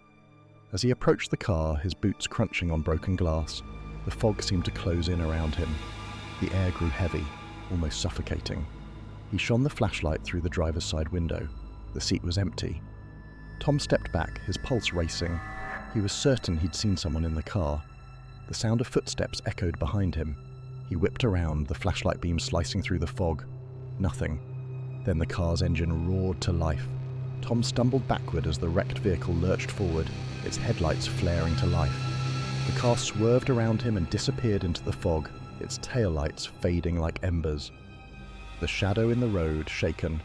As he approached the car, his boots crunching on broken glass, the fog seemed to close in around him. The air grew heavy, almost suffocating. He shone the flashlight through the driver's side window. The seat was empty. Tom stepped back, his pulse racing. He was certain he'd seen someone in the car. The sound of footsteps echoed behind him. He whipped around, the flashlight beam slicing through the fog. Nothing. Then the car's engine roared to life. Tom stumbled backward as the wrecked vehicle lurched forward, its headlights flaring to life. The car swerved around him and disappeared into the fog, its taillights fading like embers. The shadow in the road shaken,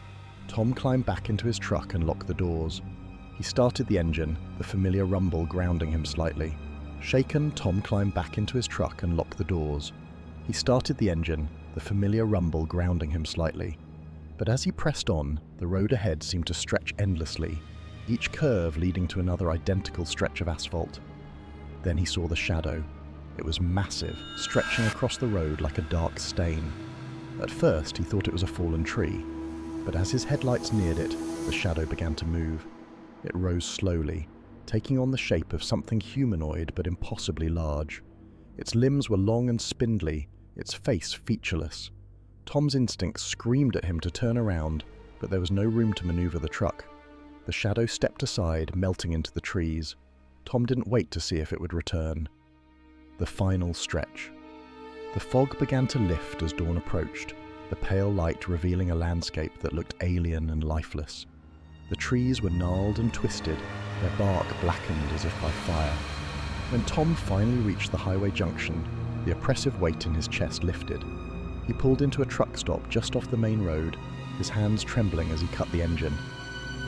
Tom climbed back into his truck and locked the doors. He started the engine, the familiar rumble grounding him slightly. Shaken, Tom climbed back into his truck and locked the doors. He started the engine, the familiar rumble grounding him slightly. But as he pressed on, the road ahead seemed to stretch endlessly, each curve leading to another identical stretch of asphalt. Then he saw the shadow. It was massive, stretching across the road like a dark stain. At first, he thought it was a fallen tree, but as his headlights neared it, the shadow began to move. It rose slowly, taking on the shape of something humanoid but impossibly large. Its limbs were long and spindly, its face featureless. Tom's instincts screamed at him to turn around, but there was no room to maneuver the truck. The shadow stepped aside, melting into the trees. Tom didn't wait to see if it would return. The final stretch. The fog began to lift as dawn approached, the pale light revealing a landscape that looked alien and lifeless. The trees were gnarled and twisted, their bark blackened as if by fire. When Tom finally reached the highway junction, the oppressive weight in his chest lifted. He pulled into a truck stop just off the main road, his hands trembling as he cut the engine.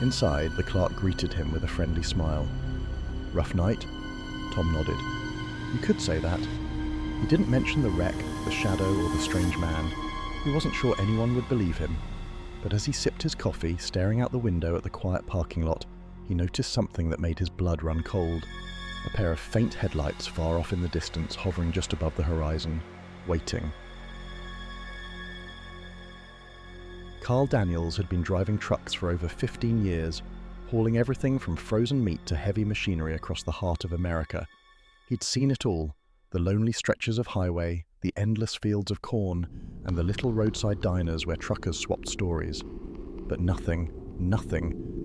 Inside, the clerk greeted him with a friendly smile. "Rough night?" Tom nodded. You could say that. He didn't mention the wreck, the shadow, or the strange man. He wasn't sure anyone would believe him. But as he sipped his coffee, staring out the window at the quiet parking lot, he noticed something that made his blood run cold. A pair of faint headlights far off in the distance, hovering just above the horizon, waiting. Carl Daniels had been driving trucks for over 15 years, hauling everything from frozen meat to heavy machinery across the heart of America. He'd seen it all, the lonely stretches of highway, the endless fields of corn, and the little roadside diners where truckers swapped stories. But nothing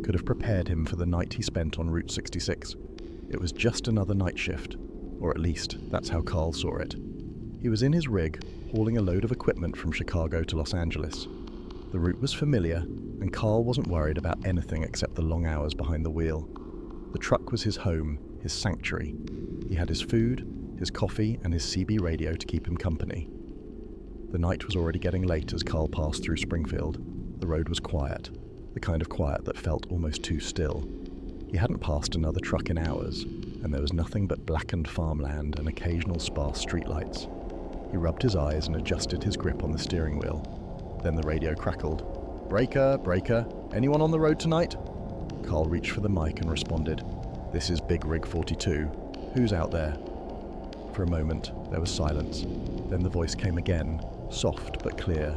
could have prepared him for the night he spent on Route 66. It was just another night shift, or at least that's how Carl saw it. He was in his rig, hauling a load of equipment from Chicago to Los Angeles. The route was familiar, and Carl wasn't worried about anything except the long hours behind the wheel. The truck was his home, his sanctuary. He had his food, his coffee, and his CB radio to keep him company. The night was already getting late as Carl passed through Springfield. The road was quiet, the kind of quiet that felt almost too still. He hadn't passed another truck in hours, and there was nothing but blackened farmland and occasional sparse streetlights. He rubbed his eyes and adjusted his grip on the steering wheel. Then the radio crackled. "Breaker, breaker, anyone on the road tonight?" Carl reached for the mic and responded. "This is Big Rig 42. Who's out there?" For a moment, there was silence. Then the voice came again, soft but clear.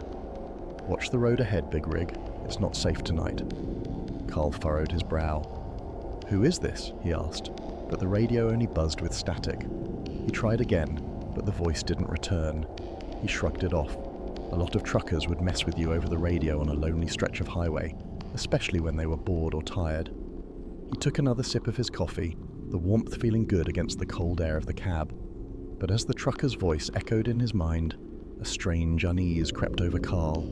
"Watch the road ahead, Big Rig. It's not safe tonight." Carl furrowed his brow. "Who is this?" he asked, but the radio only buzzed with static. He tried again, but the voice didn't return. He shrugged it off. A lot of truckers would mess with you over the radio on a lonely stretch of highway, especially when they were bored or tired. He took another sip of his coffee, the warmth feeling good against the cold air of the cab. But as the trucker's voice echoed in his mind, a strange unease crept over Carl.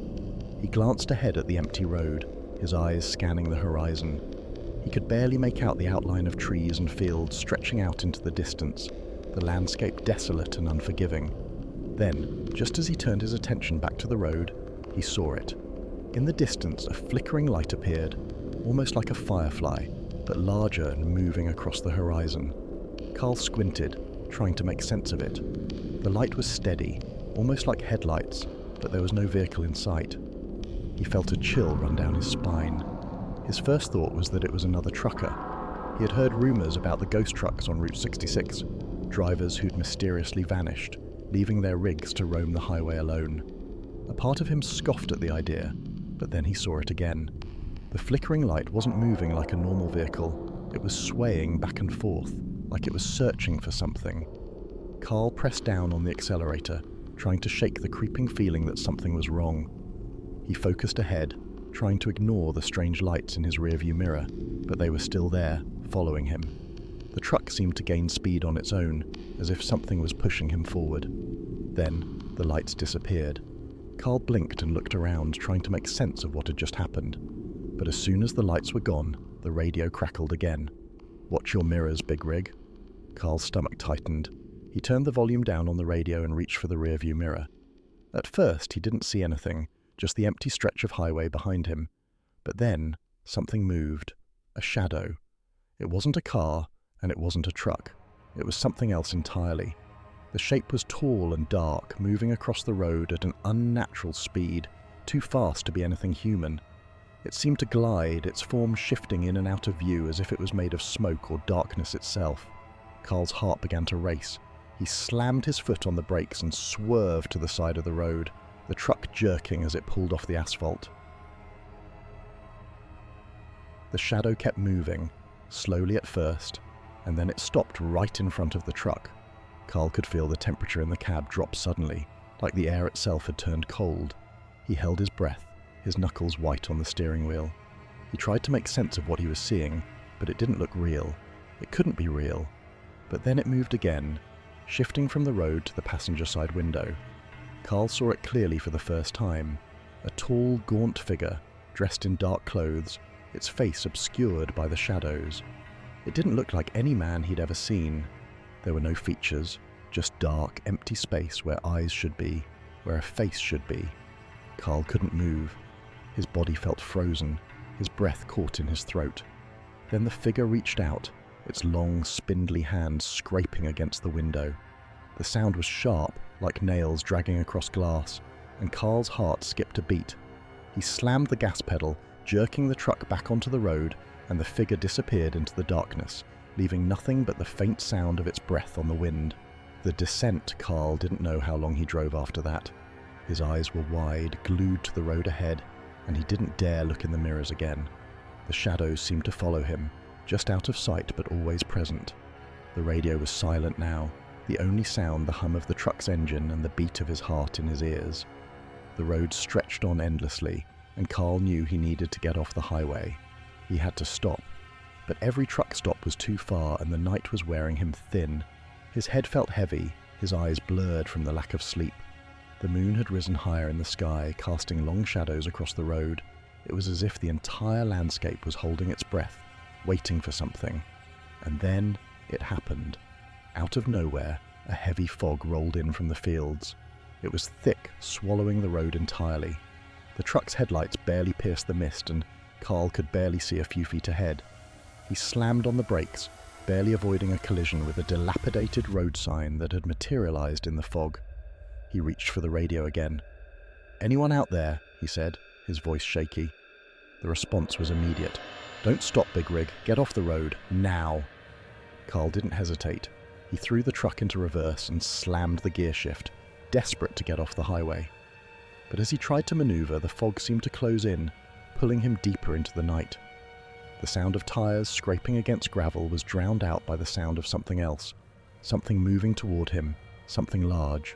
He glanced ahead at the empty road, his eyes scanning the horizon. He could barely make out the outline of trees and fields stretching out into the distance, the landscape desolate and unforgiving. Then, just as he turned his attention back to the road, he saw it. In the distance, a flickering light appeared, almost like a firefly, but larger and moving across the horizon. Carl squinted, trying to make sense of it. The light was steady, almost like headlights, but there was no vehicle in sight. He felt a chill run down his spine. His first thought was that it was another trucker. He had heard rumours about the ghost trucks on Route 66, drivers who'd mysteriously vanished, leaving their rigs to roam the highway alone. A part of him scoffed at the idea, but then he saw it again. The flickering light wasn't moving like a normal vehicle, it was swaying back and forth, like it was searching for something. Carl pressed down on the accelerator, trying to shake the creeping feeling that something was wrong. He focused ahead, trying to ignore the strange lights in his rearview mirror, but they were still there, following him. The truck seemed to gain speed on its own, as if something was pushing him forward. Then, the lights disappeared. Carl blinked and looked around, trying to make sense of what had just happened. But as soon as the lights were gone, the radio crackled again. "Watch your mirrors, Big Rig." Carl's stomach tightened. He turned the volume down on the radio and reached for the rearview mirror. At first, he didn't see anything, just the empty stretch of highway behind him. But then, something moved. A shadow. It wasn't a car, and it wasn't a truck. It was something else entirely. The shape was tall and dark, moving across the road at an unnatural speed, too fast to be anything human. It seemed to glide, its form shifting in and out of view as if it was made of smoke or darkness itself. Carl's heart began to race. He slammed his foot on the brakes and swerved to the side of the road, the truck jerking as it pulled off the asphalt. The shadow kept moving, slowly at first, and then it stopped right in front of the truck. Carl could feel the temperature in the cab drop suddenly, like the air itself had turned cold. He held his breath, his knuckles white on the steering wheel. He tried to make sense of what he was seeing, but it didn't look real. It couldn't be real. But then it moved again, shifting from the road to the passenger side window. Carl saw it clearly for the first time. A tall, gaunt figure, dressed in dark clothes, its face obscured by the shadows. It didn't look like any man he'd ever seen. There were no features, just dark, empty space where eyes should be, where a face should be. Carl couldn't move. His body felt frozen, his breath caught in his throat. Then the figure reached out, its long, spindly hands scraping against the window. The sound was sharp, like nails dragging across glass, and Carl's heart skipped a beat. He slammed the gas pedal, jerking the truck back onto the road, and the figure disappeared into the darkness, leaving nothing but the faint sound of its breath on the wind. The descent, Carl didn't know how long he drove after that. His eyes were wide, glued to the road ahead, and he didn't dare look in the mirrors again. The shadows seemed to follow him, just out of sight but always present. The radio was silent now, the only sound the hum of the truck's engine and the beat of his heart in his ears. The road stretched on endlessly, and Carl knew he needed to get off the highway. He had to stop. But every truck stop was too far, and the night was wearing him thin. His head felt heavy, his eyes blurred from the lack of sleep. The moon had risen higher in the sky, casting long shadows across the road. It was as if the entire landscape was holding its breath, waiting for something. And then it happened. Out of nowhere, a heavy fog rolled in from the fields. It was thick, swallowing the road entirely. The truck's headlights barely pierced the mist, and Carl could barely see a few feet ahead. He slammed on the brakes, barely avoiding a collision with a dilapidated road sign that had materialized in the fog. He reached for the radio again. "Anyone out there?" he said, his voice shaky. The response was immediate. "Don't stop, Big Rig. Get off the road, now." Carl didn't hesitate. He threw the truck into reverse and slammed the gear shift, desperate to get off the highway. But as he tried to maneuver, the fog seemed to close in, pulling him deeper into the night. The sound of tires scraping against gravel was drowned out by the sound of something else, something moving toward him, something large.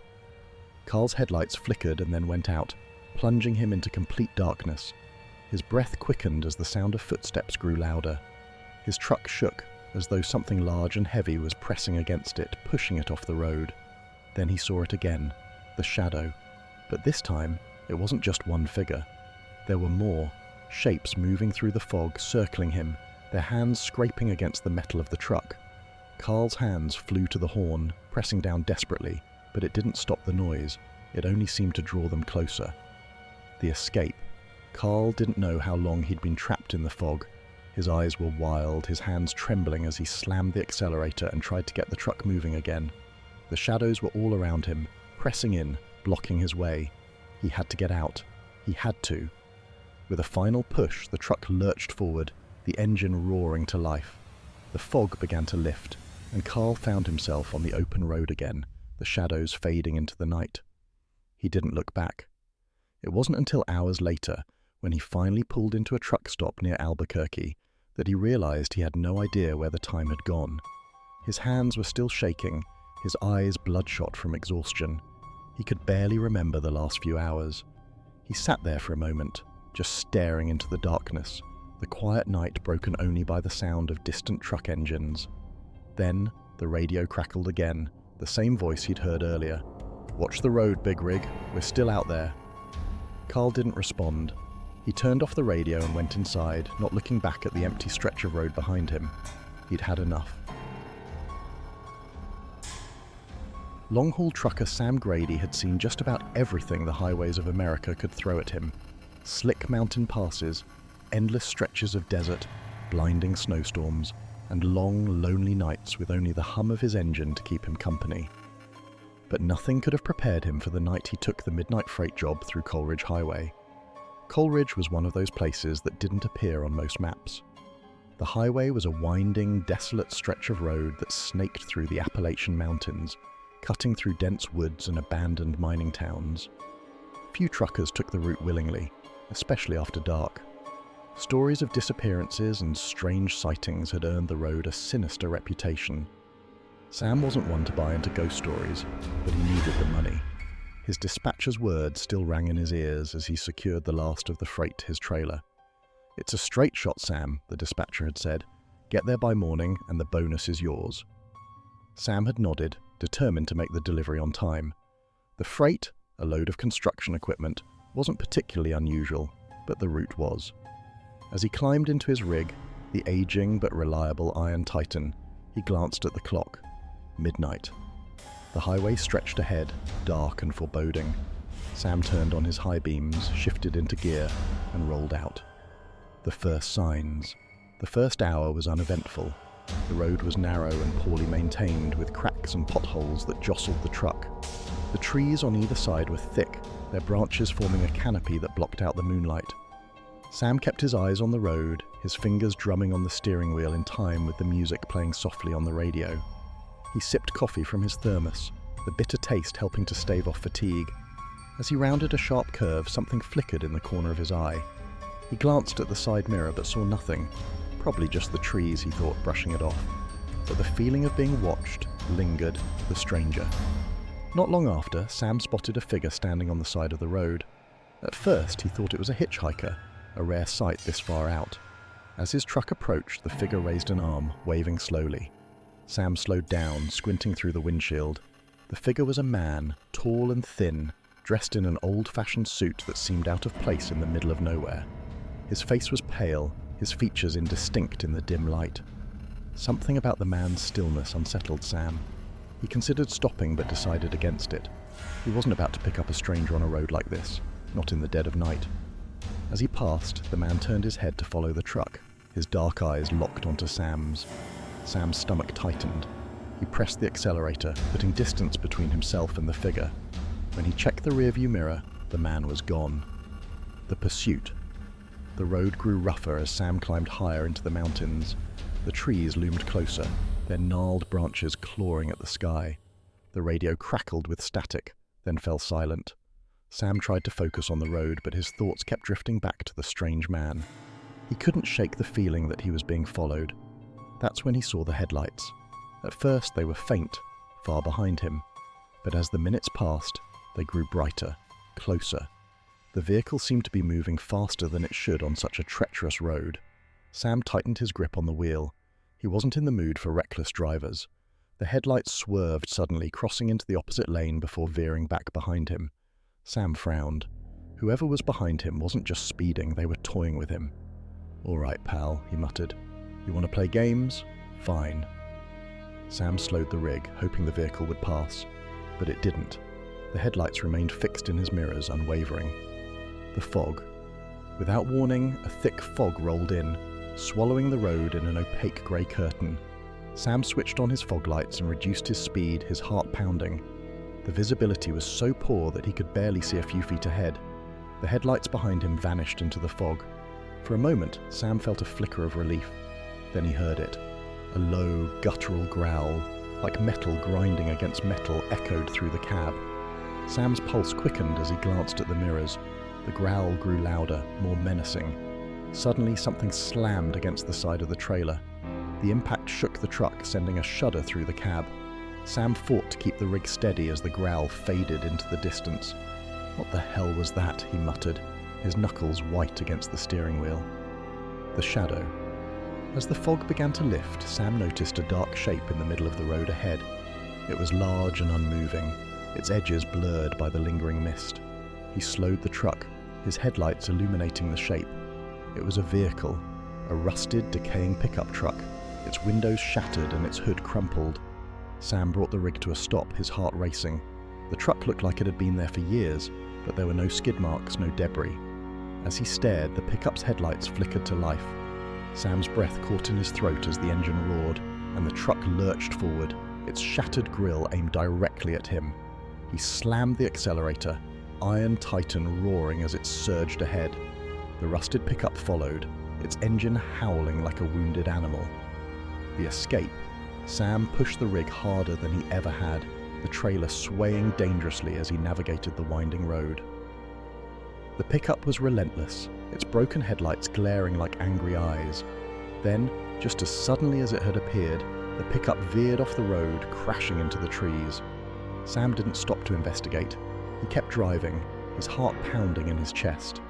Carl's headlights flickered and then went out, plunging him into complete darkness. His breath quickened as the sound of footsteps grew louder. His truck shook, as though something large and heavy was pressing against it, pushing it off the road. Then he saw it again, the shadow. But this time, it wasn't just one figure. There were more, shapes moving through the fog, circling him, their hands scraping against the metal of the truck. Carl's hands flew to the horn, pressing down desperately, but it didn't stop the noise. It only seemed to draw them closer. The escape. Carl didn't know how long he'd been trapped in the fog. His eyes were wild, his hands trembling as he slammed the accelerator and tried to get the truck moving again. The shadows were all around him, pressing in, blocking his way. He had to get out. He had to. With a final push, the truck lurched forward, the engine roaring to life. The fog began to lift, and Carl found himself on the open road again, the shadows fading into the night. He didn't look back. It wasn't until hours later, when he finally pulled into a truck stop near Albuquerque, that he realized he had no idea where the time had gone. His hands were still shaking, his eyes bloodshot from exhaustion. He could barely remember the last few hours. He sat there for a moment, just staring into the darkness, the quiet night broken only by the sound of distant truck engines. Then, the radio crackled again, the same voice he'd heard earlier. "Watch the road, Big Rig. We're still out there." Carl didn't respond. He turned off the radio and went inside, not looking back at the empty stretch of road behind him. He'd had enough. Long-haul trucker Sam Grady had seen just about everything the highways of America could throw at him. Slick mountain passes, endless stretches of desert, blinding snowstorms, and long, lonely nights with only the hum of his engine to keep him company. But nothing could have prepared him for the night he took the midnight freight job through Coleridge Highway. Coleridge was one of those places that didn't appear on most maps. The highway was a winding, desolate stretch of road that snaked through the Appalachian Mountains, cutting through dense woods and abandoned mining towns. Few truckers took the route willingly, especially after dark. Stories of disappearances and strange sightings had earned the road a sinister reputation. Sam wasn't one to buy into ghost stories, but he needed the money. His dispatcher's words still rang in his ears as he secured the last of the freight to his trailer. "It's a straight shot, Sam," the dispatcher had said. "Get there by morning and the bonus is yours." Sam had nodded, determined to make the delivery on time. The freight, a load of construction equipment, wasn't particularly unusual, but the route was. As he climbed into his rig, the aging but reliable Iron Titan, he glanced at the clock. Midnight. The highway stretched ahead, dark and foreboding. Sam turned on his high beams, shifted into gear, and rolled out. The first signs. The first hour was uneventful. The road was narrow and poorly maintained, with cracks and potholes that jostled the truck. The trees on either side were thick, their branches forming a canopy that blocked out the moonlight. Sam kept his eyes on the road, his fingers drumming on the steering wheel in time with the music playing softly on the radio. He sipped coffee from his thermos, the bitter taste helping to stave off fatigue. As he rounded a sharp curve, something flickered in the corner of his eye. He glanced at the side mirror but saw nothing. Probably just the trees, he thought, brushing it off. But the feeling of being watched lingered, the stranger. Not long after, Sam spotted a figure standing on the side of the road. At first, he thought it was a hitchhiker, a rare sight this far out. As his truck approached, the figure raised an arm, waving slowly. Sam slowed down, squinting through the windshield. The figure was a man, tall and thin, dressed in an old-fashioned suit that seemed out of place in the middle of nowhere. His face was pale, his features indistinct in the dim light. Something about the man's stillness unsettled Sam. He considered stopping but decided against it. He wasn't about to pick up a stranger on a road like this, not in the dead of night. As he passed, the man turned his head to follow the truck, his dark eyes locked onto Sam's. Sam's stomach tightened. He pressed the accelerator, putting distance between himself and the figure. When he checked the rearview mirror, the man was gone. The pursuit. The road grew rougher as Sam climbed higher into the mountains. The trees loomed closer, their gnarled branches clawing at the sky. The radio crackled with static, then fell silent. Sam tried to focus on the road, but his thoughts kept drifting back to the strange man. He couldn't shake the feeling that he was being followed. That's when he saw the headlights. At first they were faint, far behind him. But as the minutes passed, They grew brighter, closer. The vehicle seemed to be moving faster than it should on such a treacherous road. Sam tightened his grip on the wheel. He wasn't in the mood for reckless drivers. The headlights swerved suddenly, crossing into the opposite lane before veering back behind him. Sam frowned. Whoever was behind him wasn't just speeding, they were toying with him. "All right, pal," he muttered. "You want to play games? Fine." Sam slowed the rig, hoping the vehicle would pass. But it didn't. The headlights remained fixed in his mirrors, unwavering. The fog. Without warning, a thick fog rolled in, swallowing the road in an opaque grey curtain. Sam switched on his fog lights and reduced his speed, his heart pounding. The visibility was so poor that he could barely see a few feet ahead. The headlights behind him vanished into the fog. For a moment, Sam felt a flicker of relief. Then he heard it. A low, guttural growl, like metal grinding against metal, echoed through the cab. Sam's pulse quickened as he glanced at the mirrors. The growl grew louder, more menacing. Suddenly, something slammed against the side of the trailer. The impact shook the truck, sending a shudder through the cab. Sam fought to keep the rig steady as the growl faded into the distance. "What the hell was that?" he muttered, his knuckles white against the steering wheel. The shadow. As the fog began to lift, Sam noticed a dark shape in the middle of the road ahead. It was large and unmoving, its edges blurred by the lingering mist. He slowed the truck, his headlights illuminating the shape. It was a vehicle, a rusted, decaying pickup truck, its windows shattered and its hood crumpled. Sam brought the rig to a stop, his heart racing. The truck looked like it had been there for years, but there were no skid marks, no debris. As he stared, the pickup's headlights flickered to life. Sam's breath caught in his throat as the engine roared, and the truck lurched forward, its shattered grille aimed directly at him. He slammed the accelerator, Iron Titan roaring as it surged ahead. The rusted pickup followed, its engine howling like a wounded animal. The escape. Sam pushed the rig harder than he ever had, the trailer swaying dangerously as he navigated the winding road. The pickup was relentless, its broken headlights glaring like angry eyes. Then, just as suddenly as it had appeared, the pickup veered off the road, crashing into the trees. Sam didn't stop to investigate. He kept driving, his heart pounding in his chest.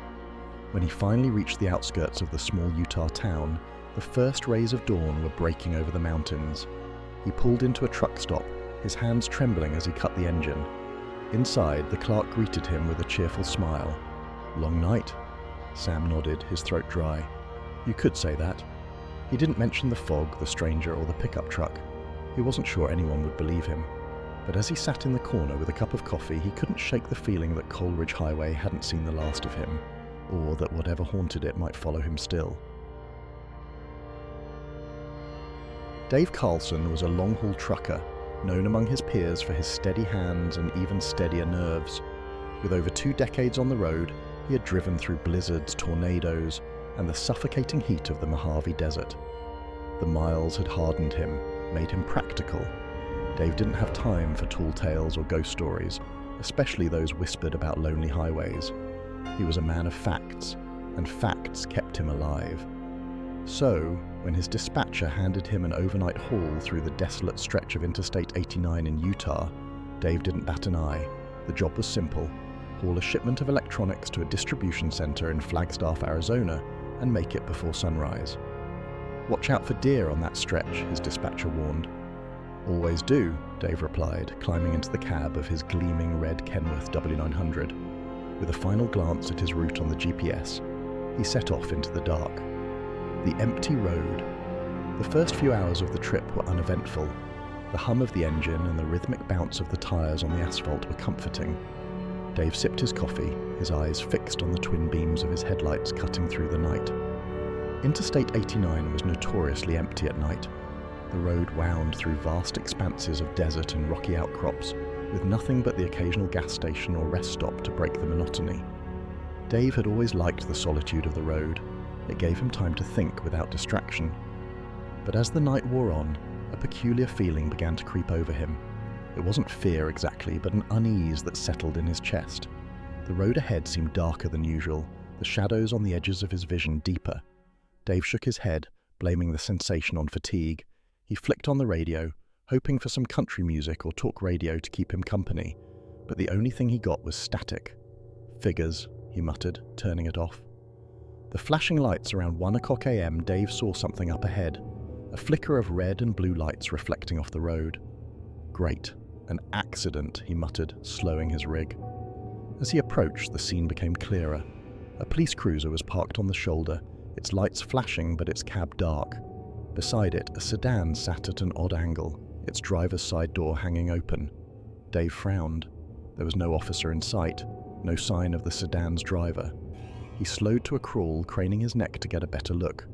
When he finally reached the outskirts of the small Utah town, the first rays of dawn were breaking over the mountains. He pulled into a truck stop, his hands trembling as he cut the engine. Inside, the clerk greeted him with a cheerful smile. "Long night?" Sam nodded, his throat dry. "You could say that." He didn't mention the fog, the stranger, or the pickup truck. He wasn't sure anyone would believe him. But as he sat in the corner with a cup of coffee, he couldn't shake the feeling that Coleridge Highway hadn't seen the last of him, or that whatever haunted it might follow him still. Dave Carlson was a long-haul trucker, known among his peers for his steady hands and even steadier nerves. With over 2 decades on the road, he had driven through blizzards, tornadoes, and the suffocating heat of the Mojave Desert. The miles had hardened him, made him practical. Dave didn't have time for tall tales or ghost stories, especially those whispered about lonely highways. He was a man of facts, and facts kept him alive. So, when his dispatcher handed him an overnight haul through the desolate stretch of Interstate 89 in Utah, Dave didn't bat an eye. The job was simple: haul a shipment of electronics to a distribution center in Flagstaff, Arizona, and make it before sunrise. "Watch out for deer on that stretch," his dispatcher warned. "Always do," Dave replied, climbing into the cab of his gleaming red Kenworth W900. With a final glance at his route on the GPS, he set off into the dark. The empty road. The first few hours of the trip were uneventful. The hum of the engine and the rhythmic bounce of the tires on the asphalt were comforting. Dave sipped his coffee, his eyes fixed on the twin beams of his headlights cutting through the night. Interstate 89 was notoriously empty at night. The road wound through vast expanses of desert and rocky outcrops, with nothing but the occasional gas station or rest stop to break the monotony. Dave had always liked the solitude of the road. It gave him time to think without distraction. But as the night wore on, a peculiar feeling began to creep over him. It wasn't fear exactly, but an unease that settled in his chest. The road ahead seemed darker than usual, the shadows on the edges of his vision deeper. Dave shook his head, blaming the sensation on fatigue. He flicked on the radio, hoping for some country music or talk radio to keep him company. but the only thing he got was static. "Figures," he muttered, turning it off. The flashing lights around 1 a.m, Dave saw something up ahead, a flicker of red and blue lights reflecting off the road. "Great, an accident," he muttered, slowing his rig. As he approached, the scene became clearer. A police cruiser was parked on the shoulder, its lights flashing but its cab dark. Beside it, a sedan sat at an odd angle, its driver's side door hanging open. Dave frowned. There was no officer in sight, no sign of the sedan's driver. He slowed to a crawl, craning his neck to get a better look.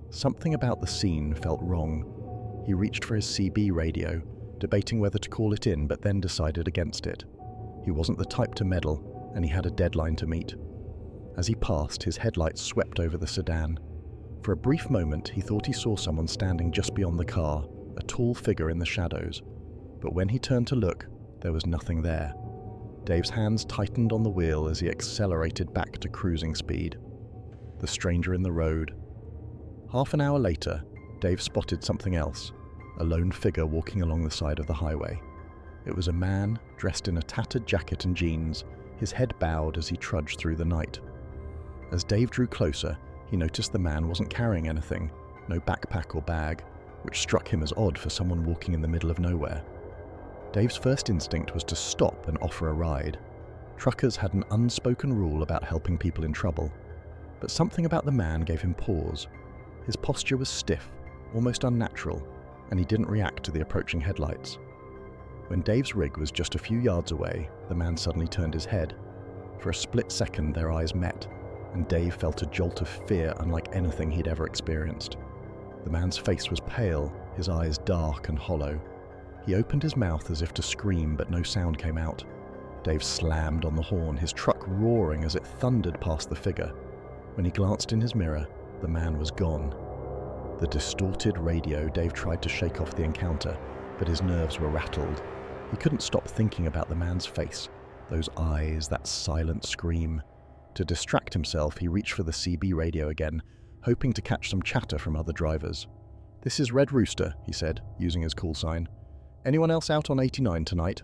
Something about the scene felt wrong. He reached for his CB radio, debating whether to call it in, but then decided against it. He wasn't the type to meddle, and he had a deadline to meet. As he passed, his headlights swept over the sedan. For a brief moment, he thought he saw someone standing just beyond the car, a tall figure in the shadows. But when he turned to look, there was nothing there. Dave's hands tightened on the wheel as he accelerated back to cruising speed. The stranger in the road. Half an hour later, Dave spotted something else, a lone figure walking along the side of the highway. It was a man dressed in a tattered jacket and jeans, his head bowed as he trudged through the night. As Dave drew closer, he noticed the man wasn't carrying anything, no backpack or bag, which struck him as odd for someone walking in the middle of nowhere. Dave's first instinct was to stop and offer a ride. Truckers had an unspoken rule about helping people in trouble, but something about the man gave him pause. His posture was stiff, almost unnatural, and he didn't react to the approaching headlights. When Dave's rig was just a few yards away, the man suddenly turned his head. For a split second, their eyes met, and Dave felt a jolt of fear unlike anything he'd ever experienced. The man's face was pale, his eyes dark and hollow. He opened his mouth as if to scream, but no sound came out. Dave slammed on the horn, his truck roaring as it thundered past the figure. When he glanced in his mirror, the man was gone. The distorted radio. Dave tried to shake off the encounter, but his nerves were rattled. He couldn't stop thinking about the man's face, those eyes, that silent scream. To distract himself, he reached for the CB radio again, hoping to catch some chatter from other drivers. "This is Red Rooster," he said, using his call sign. "Anyone else out on 89 tonight?"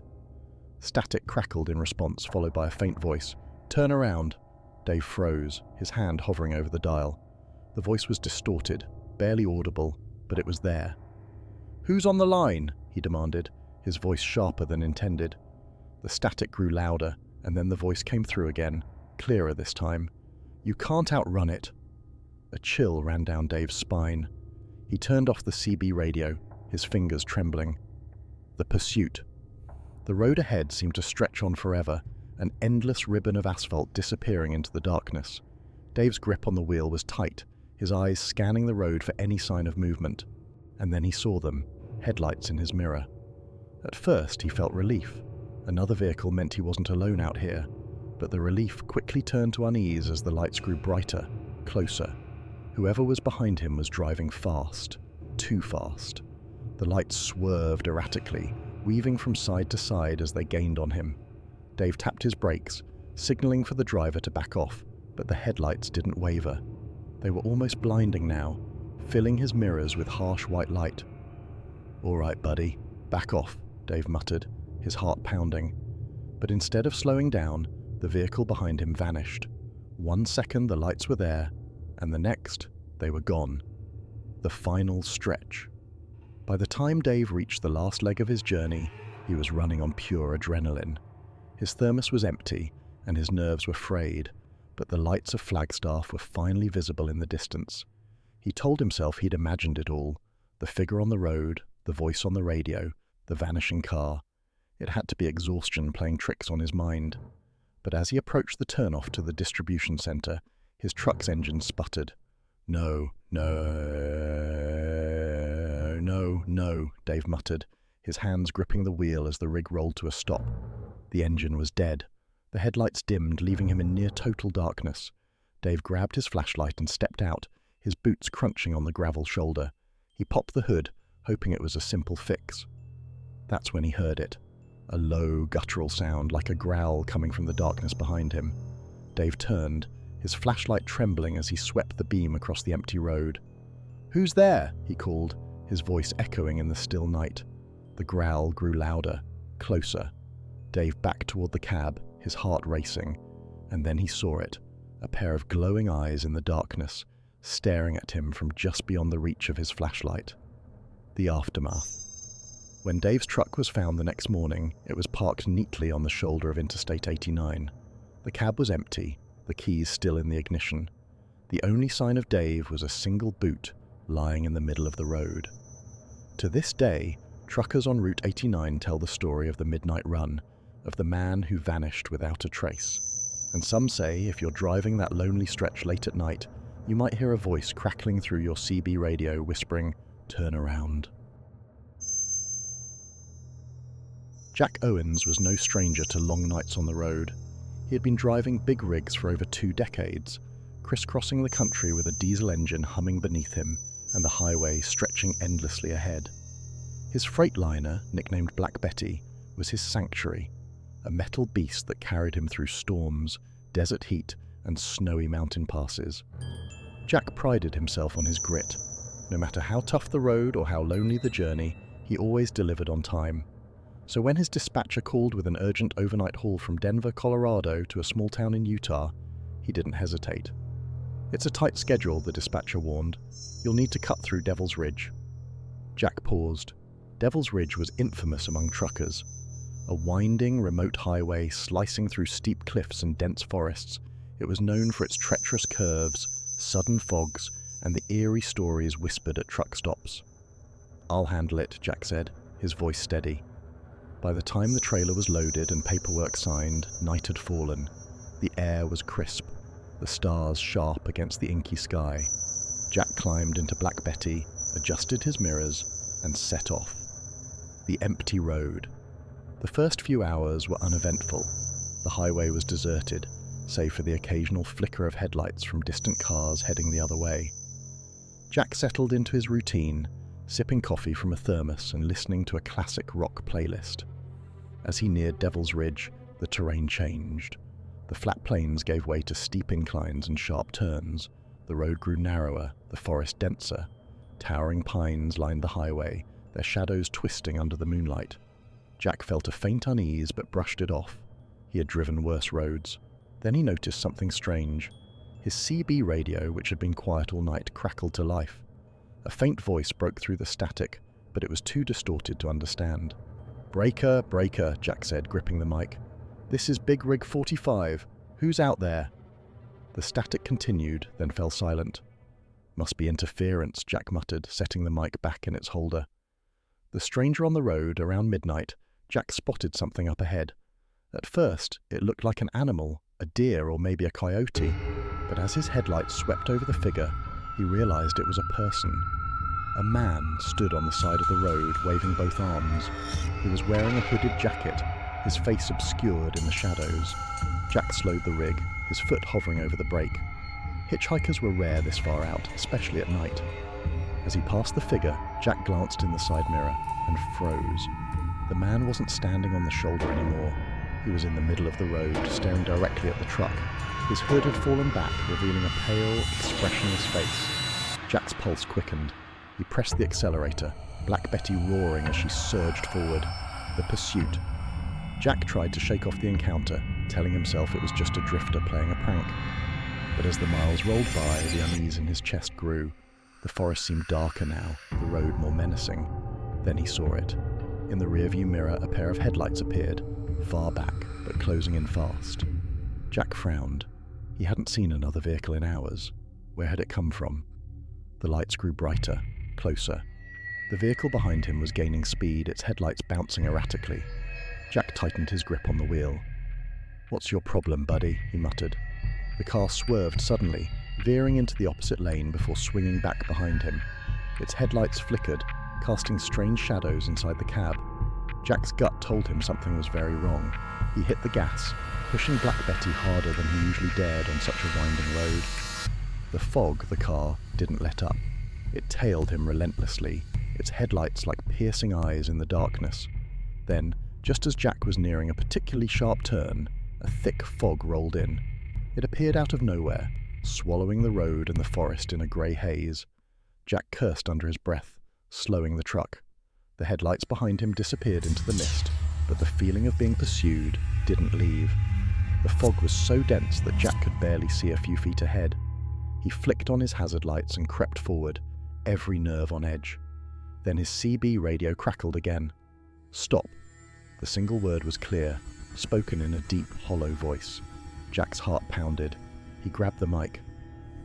Static crackled in response, followed by a faint voice. "Turn around." Dave froze, his hand hovering over the dial. The voice was distorted, barely audible, but it was there. "Who's on the line?" he demanded, his voice sharper than intended. The static grew louder, and then the voice came through again, clearer this time. "You can't outrun it." A chill ran down Dave's spine. He turned off the CB radio, his fingers trembling. The pursuit. The road ahead seemed to stretch on forever, an endless ribbon of asphalt disappearing into the darkness. Dave's grip on the wheel was tight, his eyes scanning the road for any sign of movement. And then he saw them, headlights in his mirror. At first, he felt relief. Another vehicle meant he wasn't alone out here, but the relief quickly turned to unease as the lights grew brighter, closer. Whoever was behind him was driving fast, too fast. The lights swerved erratically, weaving from side to side as they gained on him. Dave tapped his brakes, signaling for the driver to back off, but the headlights didn't waver. They were almost blinding now, filling his mirrors with harsh white light. "All right, buddy, back off," Dave muttered, his heart pounding. But instead of slowing down, the vehicle behind him vanished. 1 second the lights were there, and the next, they were gone. The final stretch. By the time Dave reached the last leg of his journey, he was running on pure adrenaline. His thermos was empty, and his nerves were frayed, but the lights of Flagstaff were finally visible in the distance. He told himself he'd imagined it all, the figure on the road, the voice on the radio, the vanishing car. It had to be exhaustion playing tricks on his mind. But as he approached the turnoff to the distribution center, his truck's engine sputtered. No, Dave muttered, his hands gripping the wheel as the rig rolled to a stop. The engine was dead. The headlights dimmed, leaving him in near total darkness. Dave grabbed his flashlight and stepped out, his boots crunching on the gravel shoulder. He popped the hood, hoping it was a simple fix. That's when he heard it. A low, guttural sound, like a growl coming from the darkness behind him. Dave turned, his flashlight trembling as he swept the beam across the empty road. "Who's there?" he called, his voice echoing in the still night. The growl grew louder, closer. Dave backed toward the cab, his heart racing, and then he saw it, a pair of glowing eyes in the darkness, staring at him from just beyond the reach of his flashlight. The aftermath. When Dave's truck was found the next morning, it was parked neatly on the shoulder of Interstate 89. The cab was empty, the keys still in the ignition. The only sign of Dave was a single boot lying in the middle of the road. To this day, truckers on Route 89 tell the story of the midnight run, of the man who vanished without a trace. And some say if you're driving that lonely stretch late at night, you might hear a voice crackling through your CB radio whispering, "Turn around." Jack Owens was no stranger to long nights on the road. He had been driving big rigs for over 2 decades, crisscrossing the country with a diesel engine humming beneath him and the highway stretching endlessly ahead. His Freightliner, nicknamed Black Betty, was his sanctuary, a metal beast that carried him through storms, desert heat, and snowy mountain passes. Jack prided himself on his grit. No matter how tough the road or how lonely the journey, he always delivered on time. So when his dispatcher called with an urgent overnight haul from Denver, Colorado to a small town in Utah, he didn't hesitate. "It's a tight schedule," the dispatcher warned. "You'll need to cut through Devil's Ridge." Jack paused. Devil's Ridge was infamous among truckers. A winding, remote highway slicing through steep cliffs and dense forests, it was known for its treacherous curves, sudden fogs, and the eerie stories whispered at truck stops. "I'll handle it," Jack said, his voice steady. By the time the trailer was loaded and paperwork signed, night had fallen. The air was crisp, the stars sharp against the inky sky. Jack climbed into Black Betty, adjusted his mirrors, and set off. The empty road. The first few hours were uneventful. The highway was deserted, save for the occasional flicker of headlights from distant cars heading the other way. Jack settled into his routine, sipping coffee from a thermos and listening to a classic rock playlist. As he neared Devil's Ridge, the terrain changed. The flat plains gave way to steep inclines and sharp turns. The road grew narrower, the forest denser. Towering pines lined the highway, their shadows twisting under the moonlight. Jack felt a faint unease but brushed it off. He had driven worse roads. Then he noticed something strange. His CB radio, which had been quiet all night, crackled to life. A faint voice broke through the static, but it was too distorted to understand. "Breaker, breaker," Jack said, gripping the mic. "This is Big Rig 45. Who's out there?" The static continued, then fell silent. "Must be interference," Jack muttered, setting the mic back in its holder. The stranger on the road, around midnight, Jack spotted something up ahead. At first, it looked like an animal, a deer or maybe a coyote, but as his headlights swept over the figure, he realized it was a person. A man stood on the side of the road, waving both arms. He was wearing a hooded jacket, his face obscured in the shadows. Jack slowed the rig, his foot hovering over the brake. Hitchhikers were rare this far out, especially at night. As he passed the figure, Jack glanced in the side mirror and froze. The man wasn't standing on the shoulder anymore. He was in the middle of the road, staring directly at the truck. His hood had fallen back, revealing a pale, expressionless face. Jack's pulse quickened. He pressed the accelerator, Black Betty roaring as she surged forward. The pursuit. Jack tried to shake off the encounter, telling himself it was just a drifter playing a prank. But as the miles rolled by, the unease in his chest grew. The forest seemed darker now, the road more menacing. Then he saw it. In the rearview mirror, a pair of headlights appeared, far back, but closing in fast. Jack frowned. He hadn't seen another vehicle in hours. Where had it come from? The lights grew brighter, closer. The vehicle behind him was gaining speed, its headlights bouncing erratically. Jack tightened his grip on the wheel. "What's your problem, buddy?" he muttered. The car swerved suddenly, veering into the opposite lane before swinging back behind him. Its headlights flickered, casting strange shadows inside the cab. Jack's gut told him something was very wrong. He hit the gas, pushing Black Betty harder than he usually dared on such a winding road. The fog, the car, didn't let up. It tailed him relentlessly, its headlights like piercing eyes in the darkness. Then, just as Jack was nearing a particularly sharp turn, a thick fog rolled in. It appeared out of nowhere, swallowing the road and the forest in a grey haze. Jack cursed under his breath, slowing the truck. The headlights behind him disappeared into the mist. but the feeling of being pursued didn't leave. The fog was so dense that Jack could barely see a few feet ahead. He flicked on his hazard lights and crept forward, every nerve on edge. Then his CB radio crackled again. "Stop." The single word was clear, spoken in a deep, hollow voice. Jack's heart pounded. He grabbed the mic.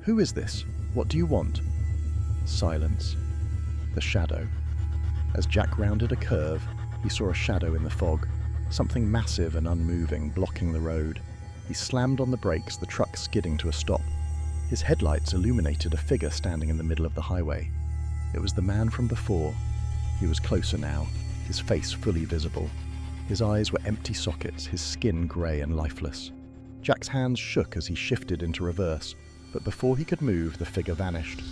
"Who is this? What do you want?" Silence. The shadow. As Jack rounded a curve, he saw a shadow in the fog, something massive and unmoving, blocking the road. He slammed on the brakes, the truck skidding to a stop. His headlights illuminated a figure standing in the middle of the highway. It was the man from before. He was closer now, his face fully visible. His eyes were empty sockets, his skin grey and lifeless. Jack's hands shook as he shifted into reverse, but before he could move, the figure vanished.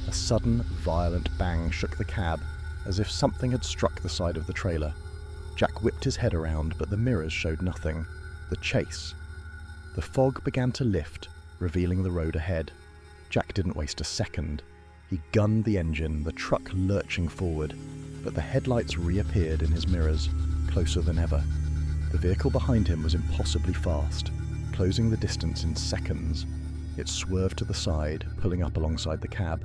A sudden, violent bang shook the cab, as if something had struck the side of the trailer. Jack whipped his head around, but the mirrors showed nothing. The chase. The fog began to lift, revealing the road ahead. Jack didn't waste a second. He gunned the engine, the truck lurching forward, but the headlights reappeared in his mirrors, closer than ever. The vehicle behind him was impossibly fast, closing the distance in seconds. It swerved to the side, pulling up alongside the cab.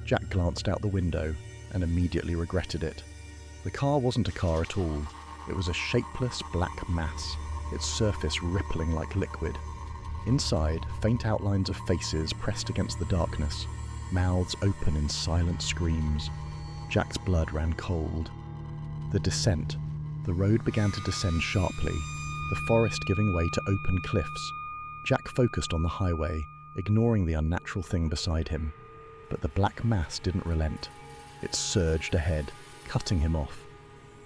Jack glanced out the window and immediately regretted it. The car wasn't a car at all. It was a shapeless black mass, its surface rippling like liquid. Inside, faint outlines of faces pressed against the darkness, mouths open in silent screams. Jack's blood ran cold. The descent. The road began to descend sharply, the forest giving way to open cliffs. Jack focused on the highway, ignoring the unnatural thing beside him. But the black mass didn't relent. It surged ahead, cutting him off.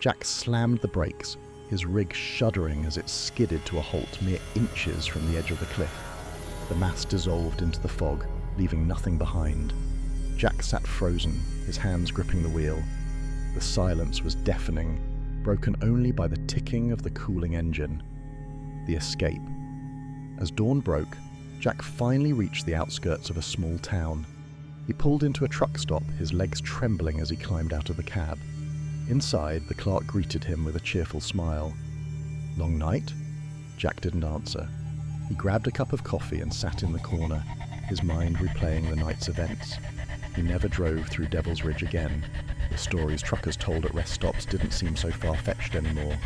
Jack slammed the brakes, his rig shuddering as it skidded to a halt mere inches from the edge of the cliff. The mass dissolved into the fog, leaving nothing behind. Jack sat frozen, his hands gripping the wheel. The silence was deafening, broken only by the ticking of the cooling engine. The escape. As dawn broke, Jack finally reached the outskirts of a small town. He pulled into a truck stop, his legs trembling as he climbed out of the cab. Inside, the clerk greeted him with a cheerful smile. "Long night?" Jack didn't answer. He grabbed a cup of coffee and sat in the corner, his mind replaying the night's events. He never drove through Devil's Ridge again. The stories truckers told at rest stops didn't seem so far-fetched anymore.